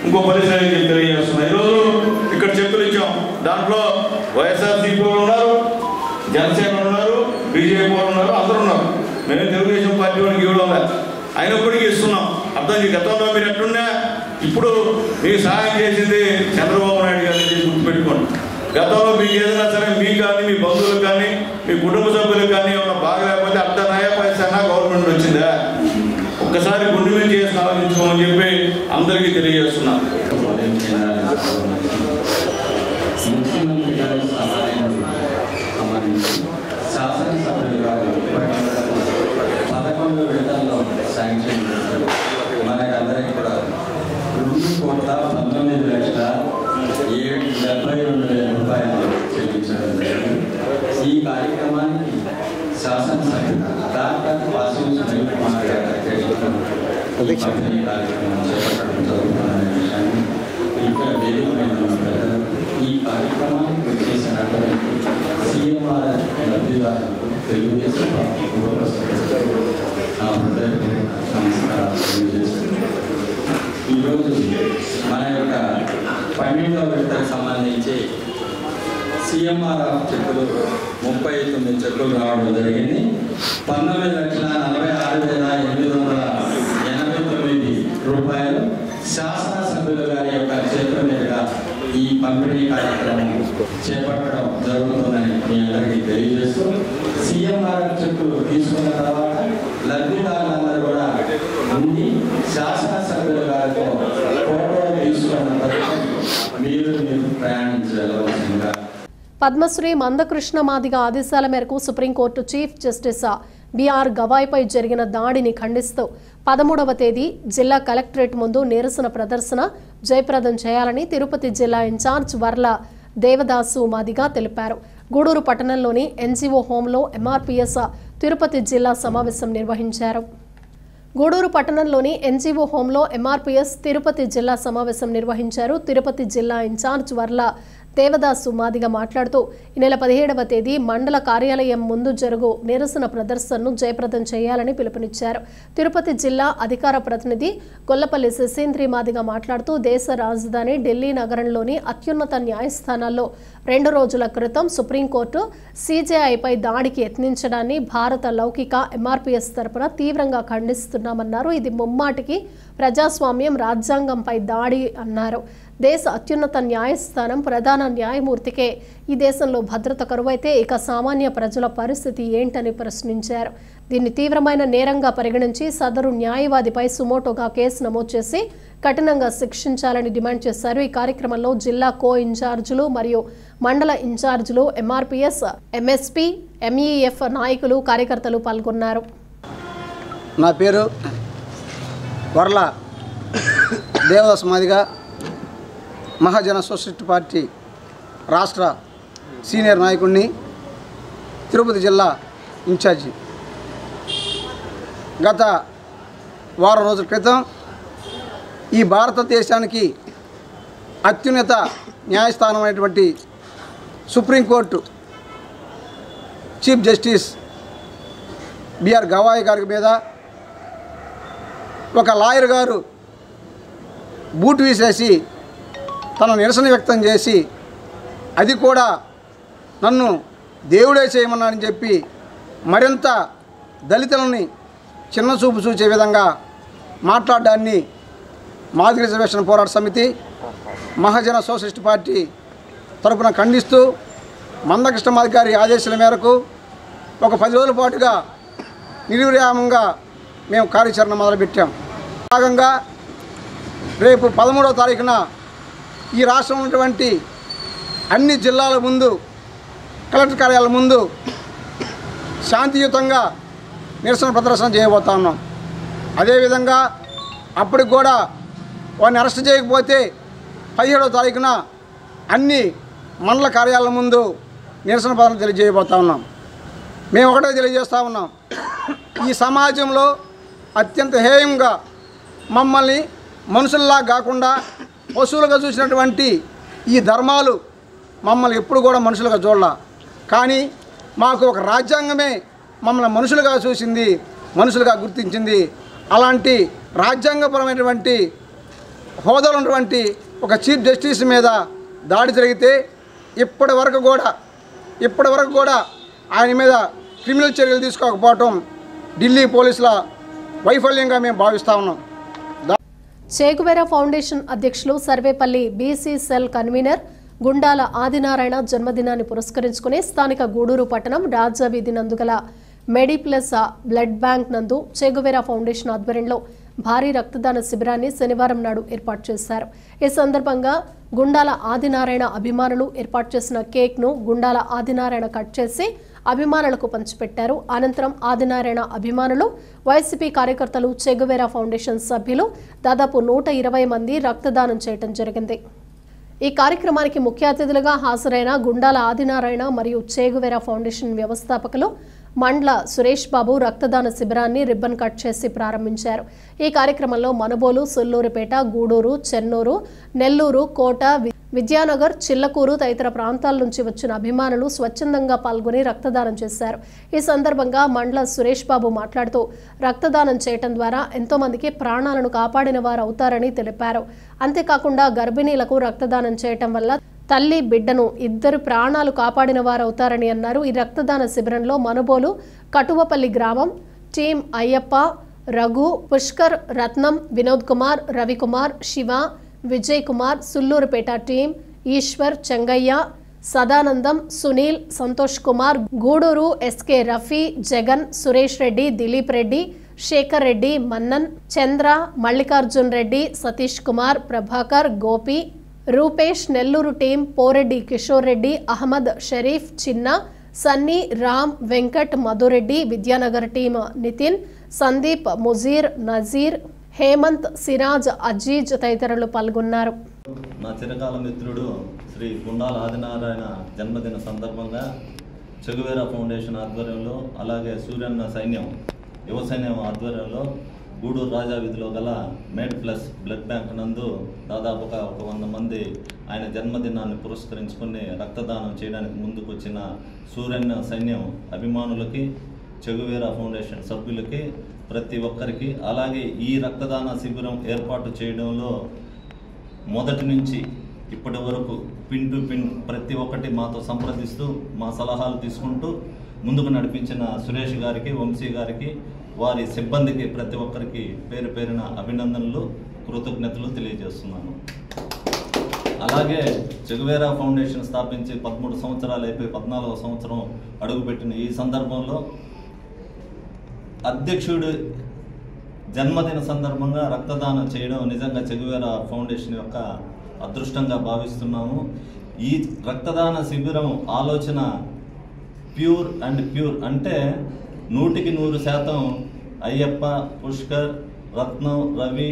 ఇంకో పరిస్థితి అని చెప్పి తెలియజేస్తున్నాం. ఈరోజు ఇక్కడ చెప్పులు ఇచ్చాం, దాంట్లో వైఎస్ఆర్సీపీ వాళ్ళు ఉన్నారు, జనసేన ఉన్నారు, బీజేపీ వాళ్ళు ఉన్నారు, అందరూ ఉన్నారు. మేము తెలుగుదేశం పార్టీ వాళ్ళకి ఇవ్వడం లేదు, అయినప్పటికీ ఇస్తున్నాం. అర్థం గతంలో మీరు ఎట్లున్నా ఇప్పుడు మీకు సహాయం చేసింది చంద్రబాబు నాయుడు గారిని చేసి గుర్తుపెట్టుకోండి. గతంలో మీకు ఏదైనా సరే మీకు కానీ మీ బంధువులకు కానీ మీ కుటుంబ సభ్యులకు కానీ ఏమైనా బాగలేకపోతే అర్ధ నయా పైసా గవర్నమెంట్ వచ్చిందా ఒక్కసారి గుండె మీద చేసి ఆలోచించుకోమని చెప్పి అందరికీ తెలియజేస్తున్నాను. ముఖ్యమంత్రి గారి సహాయం శాసనసభ్యులు గారు 11 విడతల్లో శాంక్షన్ చేశారు. మనకందరికీ కూడా 2,19,72,000 రూపాయలు చెల్లించడం జరిగింది. ఈ కార్యక్రమానికి శాసనసభ్యులు డాక్టర్ వాసవి సునీల్ కుమార్ గారి పంపిణీ కార్యక్రమం చేపట్టడం జరుగుతుందనే విషయాన్ని ఇక్కడ వేదికమైన ఈ కార్యక్రమానికి వచ్చేసినటువంటి సీఎంఆర్ లబ్ధిదారులకు తెలుగుదేశం పార్టీ నమస్కారాలు తెలియజేస్తున్నాను. ఈరోజు మన యొక్క 12వ విడతకు సంబంధించి సీఎంఆర్ఎఫ్ చెక్కులు 39 చెక్కులు రావడం జరిగింది. 19,46,889 రూపాయలు శాసనసభ్యులు గారి యొక్క చేతుల మీదుగా ఈ పంపిణీ కార్యక్రమం చేపట్టడం జరుగుతుందని మీ అందరికీ తెలియజేస్తూ సీఎంఆర్ఎఫ్ చెక్కులు తీసుకున్న తర్వాత లబ్ధిదారులందరూ కూడా ఉండి శాసనసభ్యుల గారితో ఫోటో తీసుకున్న తర్వాత మీరు ప్రయాణించవలసిందిగా. పద్మశ్రీ మందకృష్ణ మాదిగ ఆదేశాల మేరకు సుప్రీంకోర్టు చీఫ్ జస్టిస్ బిఆర్ గవాయ్పై జరిగిన దాడిని ఖండిస్తూ 13వ తేదీ జిల్లా కలెక్టరేట్ ముందు నిరసన ప్రదర్శన జయప్రదం చేయాలని తిరుపతి జిల్లా ఇన్ఛార్జ్ వర్ల దేవదాసు మాదిగ తెలిపారు. గూడూరు పట్టణంలోని ఎన్జీఓ హోంలో ఎంఆర్పీఎస్ తిరుపతి జిల్లా సమావేశం నిర్వహించారు. గూడూరు పట్టణంలోని ఎన్జీఓ హోంలో ఎంఆర్పీఎస్ తిరుపతి జిల్లా సమావేశం నిర్వహించారు. తిరుపతి జిల్లా ఇన్ఛార్జ్ వర్ల దేవదాసు మాదిగ మాట్లాడుతూ ఈ నెల 17వ తేదీ మండల కార్యాలయం ముందు జరుగు నిరసన ప్రదర్శనను జయప్రదం చేయాలని పిలుపునిచ్చారు. తిరుపతి జిల్లా అధికార ప్రతినిధి గొల్లపల్లి శశీంద్రి మాదిగ మాట్లాడుతూ దేశ రాజధాని ఢిల్లీ నగరంలోని అత్యున్నత న్యాయస్థానాల్లో 2 రోజుల క్రితం సుప్రీంకోర్టు సీజేఐపై దాడికి యత్నించడాన్ని భారత లౌకిక ఎంఆర్పీఎస్ తరపున తీవ్రంగా ఖండిస్తున్నామన్నారు. ఇది ముమ్మాటికి ప్రజాస్వామ్యం, రాజ్యాంగంపై దాడి అన్నారు. దేశ అత్యున్నత న్యాయస్థానం ప్రధాన న్యాయమూర్తికే ఈ దేశంలో భద్రత కరువైతే ఇక సామాన్య ప్రజల పరిస్థితి ఏంటని ప్రశ్నించారు. దీన్ని తీవ్రమైన నేరంగా పరిగణించి సదరు న్యాయవాదిపై సుమోటోగా కేసు నమోదు చేసి కఠినంగా శిక్షించాలని డిమాండ్ చేశారు. ఈ కార్యక్రమంలో జిల్లా కో ఇన్ఛార్జీలు మరియు మండల ఇన్ఛార్జీలు, ఎంఆర్పీఎస్, ఎంఎస్పీ, ఎంఈఎఫ్ నాయకులు, కార్యకర్తలు పాల్గొన్నారు. నా పేరు వర్ల దేవదాస్ మాదిగ, మహాజన సోషలిస్ట్ పార్టీ రాష్ట్ర సీనియర్ నాయకుడిని, తిరుపతి జిల్లా ఇన్ఛార్జి. గత వారం రోజుల క్రితం ఈ భారతదేశానికి అత్యున్నత న్యాయస్థానం అయినటువంటి supreme court chief justice BR Gavai గారి మీద ఒక లాయర్ గారు బూటు వీసేసి తన నిరసన వ్యక్తం చేసి, అది కూడా నన్ను దేవుడే చేయమన్నాడని చెప్పి మరింత దళితులని చిన్న చూపు చూసే విధంగా మాట్లాడడాన్ని మాదిగ రిజర్వేషన్ పోరాట సమితి, మహాజన సోషలిస్ట్ పార్టీ తరపున ఖండిస్తూ మందకృష్ణ మాదిగ గారి ఆదేశాల మేరకు ఒక 10 రోజుల పాటుగా నిర్విరామంగా మేము కార్యాచరణ మొదలుపెట్టాం. భాగంగా రేపు 13వ తారీఖున ఈ రాష్ట్రంలో ఉన్నటువంటి అన్ని జిల్లాల ముందు, కలెక్టర్ కార్యాలయం ముందు శాంతియుతంగా నిరసన ప్రదర్శన చేయబోతా ఉన్నాం. అదేవిధంగా అప్పటికి కూడా వారిని అరెస్ట్ చేయకపోతే 17వ తారీఖున అన్ని మండల కార్యాలయం ముందు నిరసన ప్రదర్శన తెలియజేయబోతా ఉన్నాం. మేము ఒకటే తెలియజేస్తూ ఉన్నాం, ఈ సమాజంలో అత్యంత హేయంగా మమ్మల్ని మనుషుల్లా కాకుండా పశువులుగా చూసినటువంటి ఈ ధర్మాలు మమ్మల్ని ఎప్పుడు కూడా మనుషులుగా చూడాల. కానీ మాకు ఒక రాజ్యాంగమే మమ్మల్ని మనుషులుగా చూసింది, మనుషులుగా గుర్తించింది. అలాంటి రాజ్యాంగపరమైనటువంటి హోదాలో ఉన్నటువంటి ఒక చీఫ్ జస్టిస్ మీద దాడి జరిగితే ఇప్పటి వరకు కూడా ఆయన మీద క్రిమినల్ చర్యలు తీసుకోకపోవటం ఢిల్లీ పోలీసుల వైఫల్యంగా మేము భావిస్తూ ఉన్నాం. చేగువేరా ఫౌండేషన్ అధ్యక్షులు Sarvepalli BC cell convener Gundala Adinarayana జన్మదినాన్ని పురస్కరించుకుని స్థానిక గూడూరు పట్టణం రాజావీధి నందుగల మెడిప్లస్ బ్లడ్ బ్యాంక్ నందు చేగువేరా ఫౌండేషన్ ఆధ్వర్యంలో భారీ రక్తదాన శిబిరాన్ని శనివారం నాడు ఏర్పాటు చేశారు. ఈ సందర్భంగా గుండాల ఆదినారాయణ అభిమానులు ఏర్పాటు చేసిన కేక్ ను గుండాల ఆదినారాయణ కట్ చేసి అభిమానులకు పంచిపెట్టారు. అనంతరం ఆదినారాయణ అభిమానులు, వైసీపీ కార్యకర్తలు, చేగువేరా ఫౌండేషన్ సభ్యులు దాదాపు 120 మంది రక్తదానం చేయడం జరిగింది. ఈ కార్యక్రమానికి ముఖ్య అతిథులుగా హాజరైన గుండాల ఆదినారాయణ మరియు చేగువేరా ఫౌండేషన్ వ్యవస్థాపకులు మండ్ల సురేష్ బాబు రక్తదాన శిబిరాన్ని రిబ్బన్ కట్ చేసి ప్రారంభించారు. ఈ కార్యక్రమంలో మనుబోలు, సొల్లూరుపేట, గూడూరు, చెన్నూరు, నెల్లూరు, కోట, విద్యానగర్, చిల్లకూరు తదితర ప్రాంతాల నుంచి వచ్చిన అభిమానులు స్వచ్ఛందంగా పాల్గొని రక్తదానం చేశారు. ఈ సందర్భంగా మండ్ల సురేష్ బాబు మాట్లాడుతూ రక్తదానం చేయడం ద్వారా ఎంతో మందికి ప్రాణాలను కాపాడిన వారు అవుతారని తెలిపారు. అంతేకాకుండా గర్భిణీలకు రక్తదానం చేయటం వల్ల తల్లి బిడ్డను ఇద్దరు ప్రాణాలు కాపాడిన వారు అవుతారని అన్నారు. ఈ రక్తదాన శిబిరంలో మనుబోలు కటువపల్లి గ్రామం టీం అయ్యప్ప, రఘు, పుష్కర్, రత్నం, వినోద్ కుమార్, రవికుమార్, శివ, విజయ్ కుమార్, సుల్లూరుపేట టీం ఈశ్వర్, చెంగయ్య, సదానందం, సునీల్, సంతోష్ కుమార్, గూడూరు ఎస్కే రఫీ, జగన్, సురేష్ రెడ్డి, దిలీప్ రెడ్డి, శేఖర్ రెడ్డి, మన్నన్, చంద్ర, మల్లికార్జున్ రెడ్డి, సతీష్ కుమార్, ప్రభాకర్, గోపి, రూపేష్, నెల్లూరు టీం పోరెడ్డి కిషోర్ రెడ్డి, అహ్మద్, షరీఫ్, చిన్న, సన్నీ, రామ్, వెంకట్, మధురెడ్డి, విద్యానగర్ టీం నితిన్, సందీప్, ముజీర్, నజీర్, హేమంత్, సిరాజ్, అజీజ్ తదితరులు పాల్గొన్నారు. నా చిరకాల మిత్రుడు శ్రీ గుండాల ఆదినారాయణ జన్మదిన సందర్భంగా చెగువేరా ఫౌండేషన్ ఆధ్వర్యంలో, అలాగే సూర్యన్న సైన్యం యువ సైన్యం ఆధ్వర్యంలో గూడూరు రాజావీధిలో గల మేడ్ ప్లస్ బ్లడ్ బ్యాంక్ నందు దాదాపుగా 100 మంది ఆయన జన్మదినాన్ని పురస్కరించుకుని రక్తదానం చేయడానికి ముందుకు వచ్చిన సూర్యన్న సైన్యం అభిమానులకి, చెగువేరా ఫౌండేషన్ సభ్యులకి, ప్రతి ఒక్కరికి, అలాగే ఈ రక్తదాన శిబిరం ఏర్పాటు చేయడంలో మొదటి నుంచి ఇప్పటి వరకు పిన్ టు పిన్ ప్రతి ఒక్కటి మాతో సంప్రదిస్తూ మా సలహాలు తీసుకుంటూ ముందుకు నడిపించిన సురేష్ గారికి, వంశీ గారికి, వారి సిబ్బందికి ప్రతి ఒక్కరికి పేరు పేరున అభినందనలు, కృతజ్ఞతలు తెలియజేస్తున్నాను. అలాగే చెగువేరా ఫౌండేషన్ స్థాపించి 13 సంవత్సరాలు అయిపోయి 14వ సంవత్సరం అడుగుపెట్టిన ఈ సందర్భంలో అధ్యక్షుడు జన్మదిన సందర్భంగా రక్తదానం చేయడం నిజంగా చెగువేరా ఫౌండేషన్ యొక్క అదృష్టంగా భావిస్తున్నాము. ఈ రక్తదాన శిబిరం ఆలోచన ప్యూర్ అండ్ ప్యూర్ అంటే 100% అయ్యప్ప, పుష్కర్, రత్నం, రవి,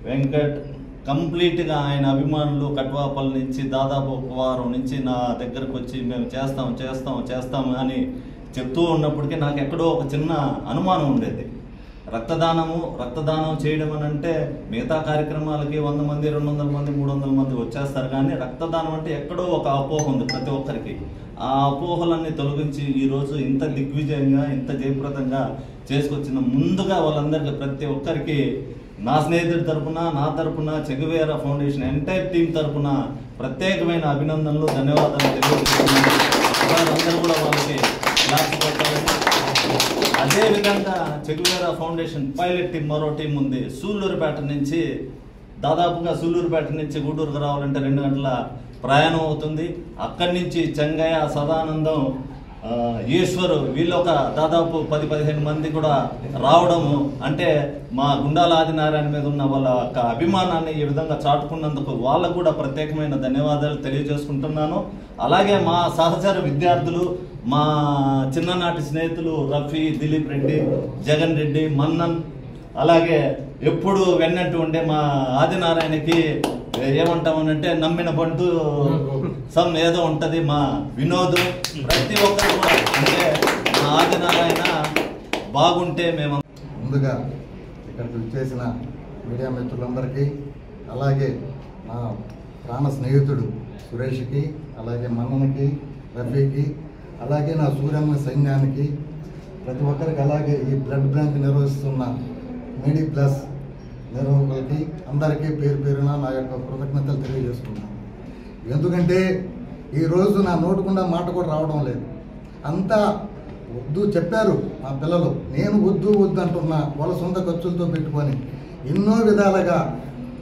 వెంకట్ కంప్లీట్గా ఆయన అభిమానులు కట్వాపల్లి నుంచి దాదాపు 1 వారం నుంచి నా దగ్గరకు వచ్చి మేము చేస్తాం అని చెప్తూ ఉన్నప్పటికీ నాకు ఎక్కడో ఒక చిన్న అనుమానం ఉండేది. రక్తదానం చేయడం అని అంటే మిగతా కార్యక్రమాలకి 100 మంది, 200 మంది, 300 మంది వచ్చేస్తారు, కానీ రక్తదానం అంటే ఎక్కడో ఒక అపోహ ఉంది ప్రతి ఒక్కరికి. ఆ అపోహలన్నీ తొలగించి ఈరోజు ఇంత దిగ్విజయంగా, ఇంత జయప్రదంగా చేసుకొచ్చిన ముందుగా వాళ్ళందరికీ ప్రతి ఒక్కరికి నా స్నేహితుడి తరపున, నా తరపున, చెగువేరా ఫౌండేషన్ ఎంటైర్ టీం తరపున ప్రత్యేకమైన అభినందనలు, ధన్యవాదాలు తెలియజేస్తున్నాను. అందరూ కూడా వాళ్ళకి క్లాస్ కొట్టాలని. అదేవిధంగా చెగువేరా ఫౌండేషన్ పైలట్ టీం మరో టీం ఉంది. సూళ్ళూరుపేట నుంచి గూడూరుకు రావాలంటే 2 గంటల ప్రయాణం అవుతుంది. అక్కడి నుంచి చెంగయ్య, సదానందం, ఈశ్వరు వీళ్ళొక దాదాపు 10-15 మంది కూడా రావడము అంటే మా గుండాల ఆదినారాయణ మీద ఉన్న వాళ్ళ యొక్క అభిమానాన్ని ఈ విధంగా చాటుకున్నందుకు వాళ్ళకు కూడా ప్రత్యేకమైన ధన్యవాదాలు తెలియజేసుకుంటున్నాను. అలాగే మా సహచర విద్యార్థులు, మా చిన్ననాటి స్నేహితులు రఫీ, దిలీప్ రెడ్డి, జగన్ రెడ్డి, మన్నన్, అలాగే ఎప్పుడు వెన్నట్టు ఉండే మా ఆదినారాయణకి ఏమంటామనంటే నమ్మిన బంటు ఏదో ఉంటుంది, మా వినోద్, ప్రతి ఒక్కరు కూడా అంటే మా ఆదినారాయణ బాగుంటే మేము. ముందుగా ఇక్కడికి వచ్చేసిన మీడియా మిత్రులందరికీ, అలాగే నా ప్రాణ స్నేహితుడు సురేష్కి, అలాగే మన్నన్కి, రఫీకి, అలాగే నా సూర్యన్న సైన్యానికి, ప్రతి ఒక్కరికి, అలాగే ఈ బ్లడ్ బ్యాంక్ నిర్వహిస్తున్న మెడి ప్లస్ నిర్వాహకులకి అందరికీ పేరు పేరున నా యొక్క కృతజ్ఞతలు తెలియజేసుకున్నాను. ఎందుకంటే ఈరోజు నా నోటుకుండా మాట కూడా రావడం లేదు. అంతా వద్దు చెప్పారు మా పిల్లలు, నేను వద్దు అంటున్నా వాళ్ళ సొంత ఖర్చులతో పెట్టుకొని ఎన్నో విధాలుగా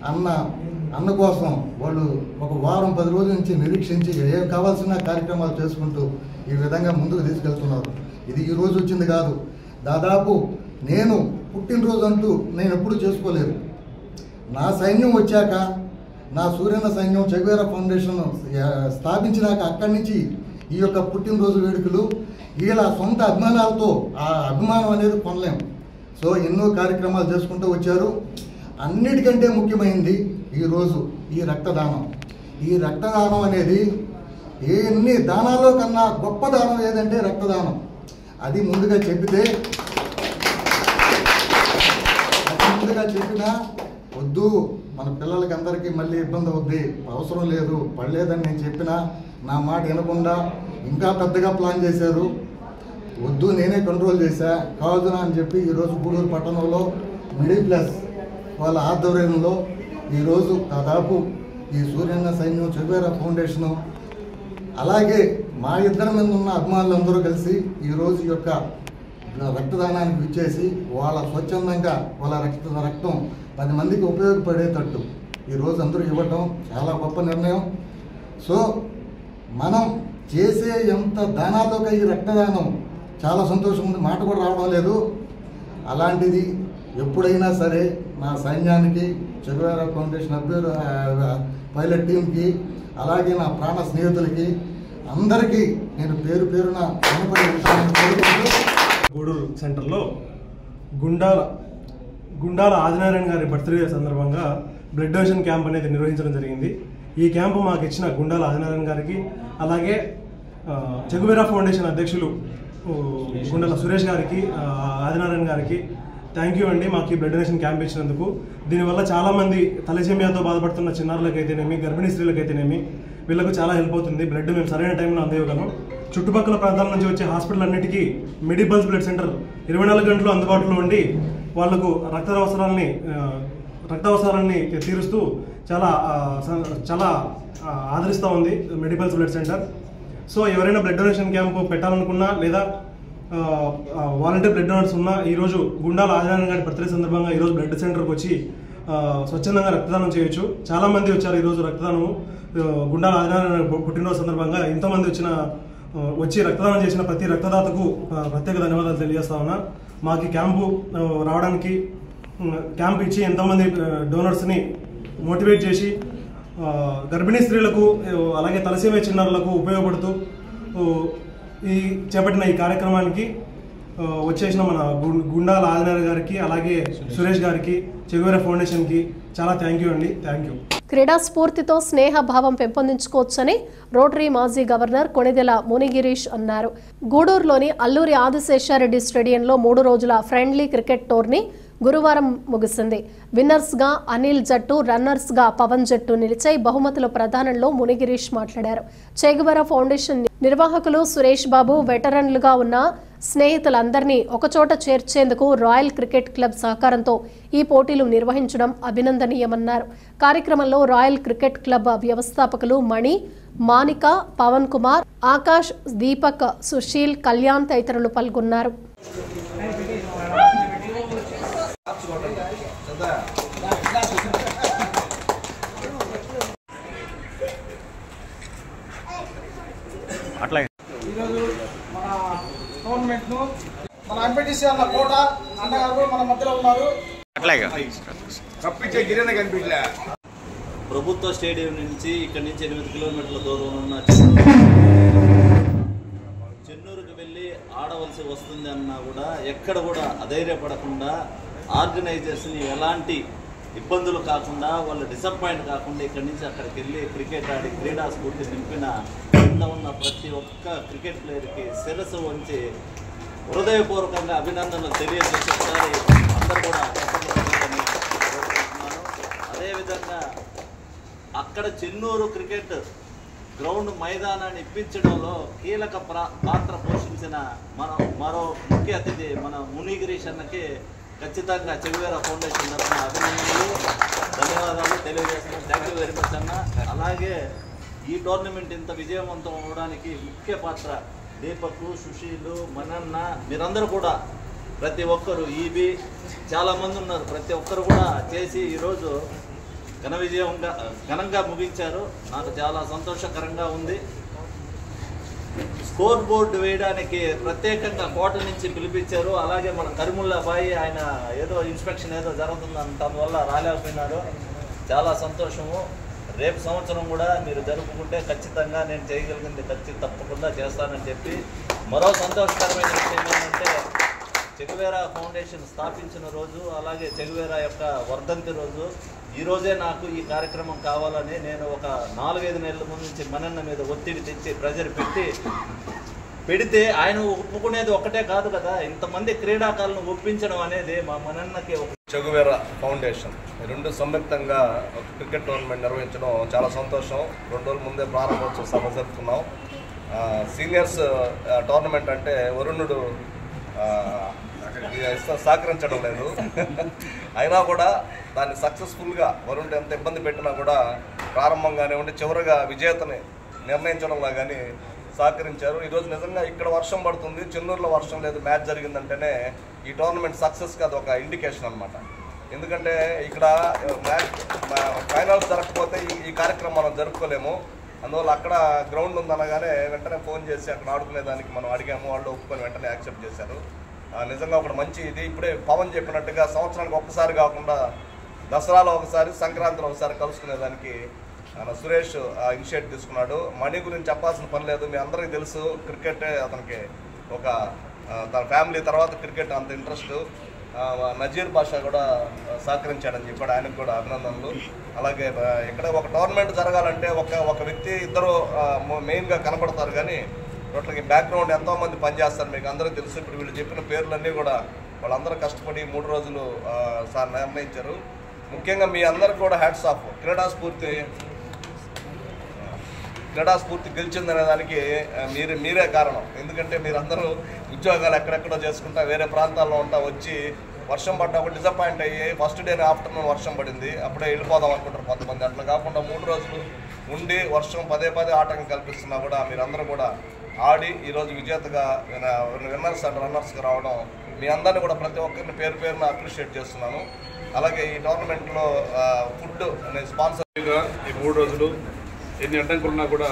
అన్న కోసం వాళ్ళు ఒక వారం 10 రోజుల నుంచి నిరీక్షించి ఏం కావాల్సిన కార్యక్రమాలు చేసుకుంటూ ఈ విధంగా ముందుకు తీసుకెళ్తున్నారు. ఇది ఈ రోజు వచ్చింది కాదు. దాదాపు నేను పుట్టినరోజు అంటూ నేను ఎప్పుడూ చేసుకోలేదు. నా సైన్యం వచ్చాక, నా సూర్యన్న సైన్యం చెగువేరా ఫౌండేషన్ స్థాపించినాక అక్కడి నుంచి ఈ యొక్క పుట్టినరోజు వేడుకలు వీళ్ళ సొంత అభిమానాలతో ఆ అభిమానం అనేది కొనలేం. సో ఎన్నో కార్యక్రమాలు చేసుకుంటూ వచ్చారు. అన్నిటికంటే ముఖ్యమైనది ఈరోజు ఈ రక్తదానం. ఈ రక్తదానం అనేది ఎన్ని దానాల్లో కన్నా గొప్ప దానం ఏదంటే రక్తదానం. అది ముందుగా చెప్పినా వద్దు, మన పిల్లలకి అందరికీ మళ్ళీ ఇబ్బంది అవుద్ది, అవసరం లేదు, పడలేదని నేను చెప్పినా నా మాట వినకుండా ఇంకా పెద్దగా ప్లాన్ చేశారు. వద్దు, నేనే కంట్రోల్ చేశా, కాదునా అని చెప్పి ఈరోజు గూడూరు పట్టణంలో మిడిల్ క్లాస్ వాళ్ళ ఆధ్వర్యంలో ఈరోజు దాదాపు ఈ సూర్యన్న సైన్యం చెగువేరా ఫౌండేషను అలాగే మా ఇద్దరి మీద ఉన్న అభిమానులందరూ కలిసి ఈరోజు ఈ యొక్క రక్తదానానికి ఇచ్చేసి వాళ్ళ స్వచ్ఛందంగా వాళ్ళ రక్తం 10 మందికి ఉపయోగపడేటట్టు ఈరోజు అందరూ ఇవ్వటం చాలా గొప్ప నిర్ణయం. సో మనం చేసే ఎంత దానాలతో ఈ రక్తదానం చాలా సంతోషం ఉంది, మాట కూడా రావడం లేదు. అలాంటిది ఎప్పుడైనా సరే నా సైన్యానికి, చెగువేరా ఫౌండేషన్ పైలట్ టీంకి, అలాగే నా ప్రాణ స్నేహితులకి అందరికీ నేను పేరు పేరున గూడూరు సెంటర్లో గుండాల ఆదినారాయణ గారి బర్త్డే సందర్భంగా బ్లడ్ డొనేషన్ క్యాంప్ అనేది నిర్వహించడం జరిగింది. ఈ క్యాంపు మాకు ఇచ్చిన గుండాల ఆదినారాయణ గారికి, అలాగే చెగువేరా ఫౌండేషన్ అధ్యక్షులు గుండాల సురేష్ గారికి, ఆదినారాయణ గారికి థ్యాంక్ యూ అండి. మాకు ఈ బ్లడ్ డొనేషన్ క్యాంప్ ఇచ్చినందుకు. దీనివల్ల చాలామంది తలసేమియాతో బాధపడుతున్న చిన్నారులకైతేనేమి, గర్భిణీ స్త్రీలకైతేనేమి వీళ్ళకు చాలా హెల్ప్ అవుతుంది. బ్లడ్ మేము సరైన టైంలో అందివ్వగలం. చుట్టుపక్కల ప్రాంతాల నుంచి వచ్చే హాస్పిటల్ అన్నిటికీ మెడిపల్స్ బ్లడ్ సెంటర్ 24 గంటలు అందుబాటులో ఉండి వాళ్లకు రక్త అవసరాన్ని తీరుస్తూ చాలా ఆదరిస్తూ ఉంది మెడిపల్స్ బ్లడ్ సెంటర్. సో ఎవరైనా బ్లడ్ డొనేషన్ క్యాంపు పెట్టాలనుకున్నా లేదా వాలంటీర్ బ్లడ్ డొనేటర్స్ ఉన్నా ఈరోజు గుండాల ఆదినారాయణ గారి బర్త్డే సందర్భంగా ఈరోజు బ్లడ్ సెంటర్కి వచ్చి స్వచ్ఛందంగా రక్తదానం చేయొచ్చు. చాలామంది వచ్చారు ఈరోజు రక్తదానము. గుండాల ఆదినారాయణ పుట్టినరోజు సందర్భంగా ఎంతోమంది వచ్చి రక్తదానం చేసిన ప్రతి రక్తదాతకు ప్రత్యేక ధన్యవాదాలు తెలియజేస్తా ఉన్నా. మాకు క్యాంపు రావడానికి క్యాంప్ ఇచ్చి ఎంతోమంది డోనర్స్ని మోటివేట్ చేసి గర్భిణీ స్త్రీలకు అలాగే తలసేమియా చిన్నారులకు ఉపయోగపడుతూ ఈ చేపట్టిన ఈ కార్యక్రమానికి వచ్చేసిన మన గుండాల ఆదినారాయణ గారికి, అలాగే సురేష్ గారికి, చెగువేరా ఫౌండేషన్కి చాలా థ్యాంక్ యూ అండి. Thank you. క్రీడా స్ఫూర్తితో స్నేహభావం పెంపొందించుకోవచ్చని రోటరీ మాజీ గవర్నర్ కొణిదెల మునిగిరీష్ అన్నారు. గూడూరులోని అల్లూరి ఆదిశేషారెడ్డి స్టేడియంలో 3 రోజుల ఫ్రెండ్లీ క్రికెట్ టోర్నీ గురువారం ముగిసింది. విన్నర్స్ గా అనిల్ జట్టు, రన్నర్స్ గా పవన్ జట్టు నిలిచాయి. బహుమతుల ప్రదానంలో మునిగిరీష్ మాట్లాడారు. చెగువేరా ఫౌండేషన్ నిర్వాహకులు సురేష్ బాబు, వెటరన్లుగా ఉన్న స్నేహితులందరినీ ఒకచోట చేర్చేందుకు రాయల్ క్రికెట్ క్లబ్ సహకారంతో ఈ పోటీలు నిర్వహించడం అభినందనీయమన్నారు. కార్యక్రమంలో రాయల్ క్రికెట్ క్లబ్ వ్యవస్థాపకులు మణి, మానిక, పవన్ కుమార్, ఆకాష్, దీపక్, సుశీల్, కళ్యాణ్ తదితరులు పాల్గొన్నారు. మన ఎంపీటీసీ అన్న కోట అన్నగారు మన మధ్యలో ఉన్నారు. ప్రభుత్వ స్టేడియం నుంచి ఇక్కడి నుంచి 8 కిలోమీటర్ల దూరం ఉన్న చెన్నూరుకు వెళ్ళి ఆడవలసి వస్తుంది అన్నా కూడా ఎక్కడ కూడా అధైర్యపడకుండా ఆర్గనైజర్స్ని ఎలాంటి ఇబ్బందులు కాకుండా వాళ్ళు డిసప్పాయింట్ కాకుండా ఇక్కడి నుంచి అక్కడికి వెళ్ళి క్రికెట్ ఆడి క్రీడా స్ఫూర్తి నింపిన కింద ఉన్న ప్రతి ఒక్క క్రికెట్ ప్లేయర్కి శిరస్సు వంచి హృదయపూర్వకంగా అభినందనలు తెలియజేసేసారి అందరూ కూడా అదేవిధంగా అక్కడ చెన్నూరు క్రికెట్ గ్రౌండ్ మైదానాన్ని ఇప్పించడంలో కీలక పాత్ర పోషించిన మరో ముఖ్య అతిథి మన మునిగిరీష్ అన్నకి ఖచ్చితంగా చెగువేరా ఫౌండేషన్ తరఫున అభినందనలు, ధన్యవాదాలు తెలియజేస్తున్నాను. థ్యాంక్ యూ వెరీ మచ్ అన్న. అలాగే ఈ టోర్నమెంట్ ఇంత విజయవంతం అవడానికి ముఖ్య పాత్ర దీపక్, సుశీలు, మనన్న, మీరందరూ కూడా ప్రతి ఒక్కరు ఈబీ చాలామంది ఉన్నారు. ప్రతి ఒక్కరు కూడా చేసి ఈరోజు ఘనంగా ముగించారు. నాకు చాలా సంతోషకరంగా ఉంది. స్కోర్ బోర్డు వేయడానికి ప్రత్యేకంగా కోట నుంచి పిలిపించారు. అలాగే మన కరిముల్లా బాయి ఆయన ఏదో ఇన్స్పెక్షన్ ఏదో జరుగుతుందని తన వల్ల రాలేకపోయినారు. చాలా సంతోషము. రేపు సంవత్సరం కూడా మీరు జరుపుకుంటే ఖచ్చితంగా నేను చేయగలిగింది తప్పకుండా చేస్తానని చెప్పి, మరో సంతోషకరమైన విషయం ఏంటంటే చెగువేరా ఫౌండేషన్ స్థాపించిన రోజు, అలాగే చెగువేరా యొక్క వర్ధంతి రోజు, ఈ రోజే నాకు ఈ కార్యక్రమం కావాలని నేను ఒక 4-5 నెలల ముందు నుంచి మనన్న మీద ఒత్తిడి తెచ్చి ప్రెజర్ పెడితే ఆయన ఒప్పుకునేది ఒక్కటే కాదు కదా, ఇంతమంది క్రీడాకారులను ఒప్పించడం అనేది మా మనన్నకి చెగువేరా ఫౌండేషన్ రెండు సంయుక్తంగా ఒక క్రికెట్ టోర్నమెంట్ నిర్వహించడం చాలా సంతోషం. 2 రోజుల ముందే ప్రారంభోత్సవ సభ జరుపుకున్నాం. సీనియర్స్ టోర్నమెంట్ అంటే వరుణుడు సహకరించడం లేదు. అయినా కూడా దాన్ని సక్సెస్ఫుల్గా వరుణుడు ఎంత ఇబ్బంది పెట్టినా కూడా ప్రారంభంగానే ఉండి చివరిగా విజేతని నిర్ణయించడంలో కానీ సహకరించారు. ఈరోజు నిజంగా ఇక్కడ వర్షం పడుతుంది, చెన్నూరులో వర్షం లేదు, మ్యాచ్ జరిగిందంటేనే ఈ టోర్నమెంట్ సక్సెస్కి అది ఒక ఇండికేషన్ అనమాట. ఎందుకంటే ఇక్కడ మ్యాచ్ ఫైనల్స్ జరగకపోతే ఈ కార్యక్రమం మనం జరుపుకోలేము. అందువల్ల అక్కడ గ్రౌండ్ ఉందనగానే వెంటనే ఫోన్ చేసి అక్కడ ఆడుకునేదానికి మనం అడిగాము. వాళ్ళు ఒప్పుకొని వెంటనే యాక్సెప్ట్ చేశారు. నిజంగా ఒకటి మంచి ఇది. ఇప్పుడే పవన్ చెప్పినట్టుగా సంవత్సరానికి ఒక్కసారి కాకుండా దసరాలో ఒకసారి, సంక్రాంతిలో ఒకసారి కలుసుకునేదానికి సురేష్ ఇనిషియేటివ్ తీసుకున్నాడు. మనీ గురించి చెప్పాల్సిన పని లేదు, మీ అందరికీ తెలుసు. క్రికెటే అతనికి ఒక తన ఫ్యామిలీ తర్వాత క్రికెట్ అంత ఇంట్రెస్ట్. నజీర్ బాషా కూడా సహకరించాడని చెప్పాడు, ఆయనకు కూడా అభినందనలు. అలాగే ఇక్కడ ఒక టోర్నమెంట్ జరగాలంటే ఒక వ్యక్తి ఇద్దరు మెయిన్గా కనపడతారు, కానీ వాటికి బ్యాక్గ్రౌండ్ ఎంతోమంది పనిచేస్తారు, మీకు అందరికీ తెలుసు. ఇప్పుడు వీళ్ళు చెప్పిన పేర్లన్నీ కూడా వాళ్ళందరూ కష్టపడి 3 రోజులు సార్ నిర్ణయించారు. ముఖ్యంగా మీ అందరికి కూడా హ్యాట్స్ ఆఫ్. క్రీడా స్ఫూర్తి గెలిచిందనే దానికి మీరే కారణం. ఎందుకంటే మీరందరూ ఉద్యోగాలు ఎక్కడెక్కడో చేసుకుంటా వేరే ప్రాంతాల్లో ఉంటా వచ్చి వర్షం పడ్డప్పుడు డిసప్పాయింట్ అయ్యి ఫస్ట్ డేనే ఆఫ్టర్నూన్ వర్షం పడింది, అప్పుడే వెళ్ళిపోదాం అనుకుంటారు కొంతమంది. అట్లా కాకుండా 3 రోజులు ఉండి వర్షం పదే ఆటంకం కల్పిస్తున్నా కూడా మీరందరూ కూడా ఆడి ఈరోజు విజేతగా విన్నర్స్ అండ్ రన్నర్స్గా రావడం మీ అందరినీ కూడా ప్రతి ఒక్కరిని పేరున అప్రిషియేట్ చేస్తున్నాను. అలాగే ఈ టోర్నమెంట్లో ఫుడ్ అనే స్పాన్సర్గా ఈ 3 రోజులు ఎన్ని అడ్డంకులున్నా కూడా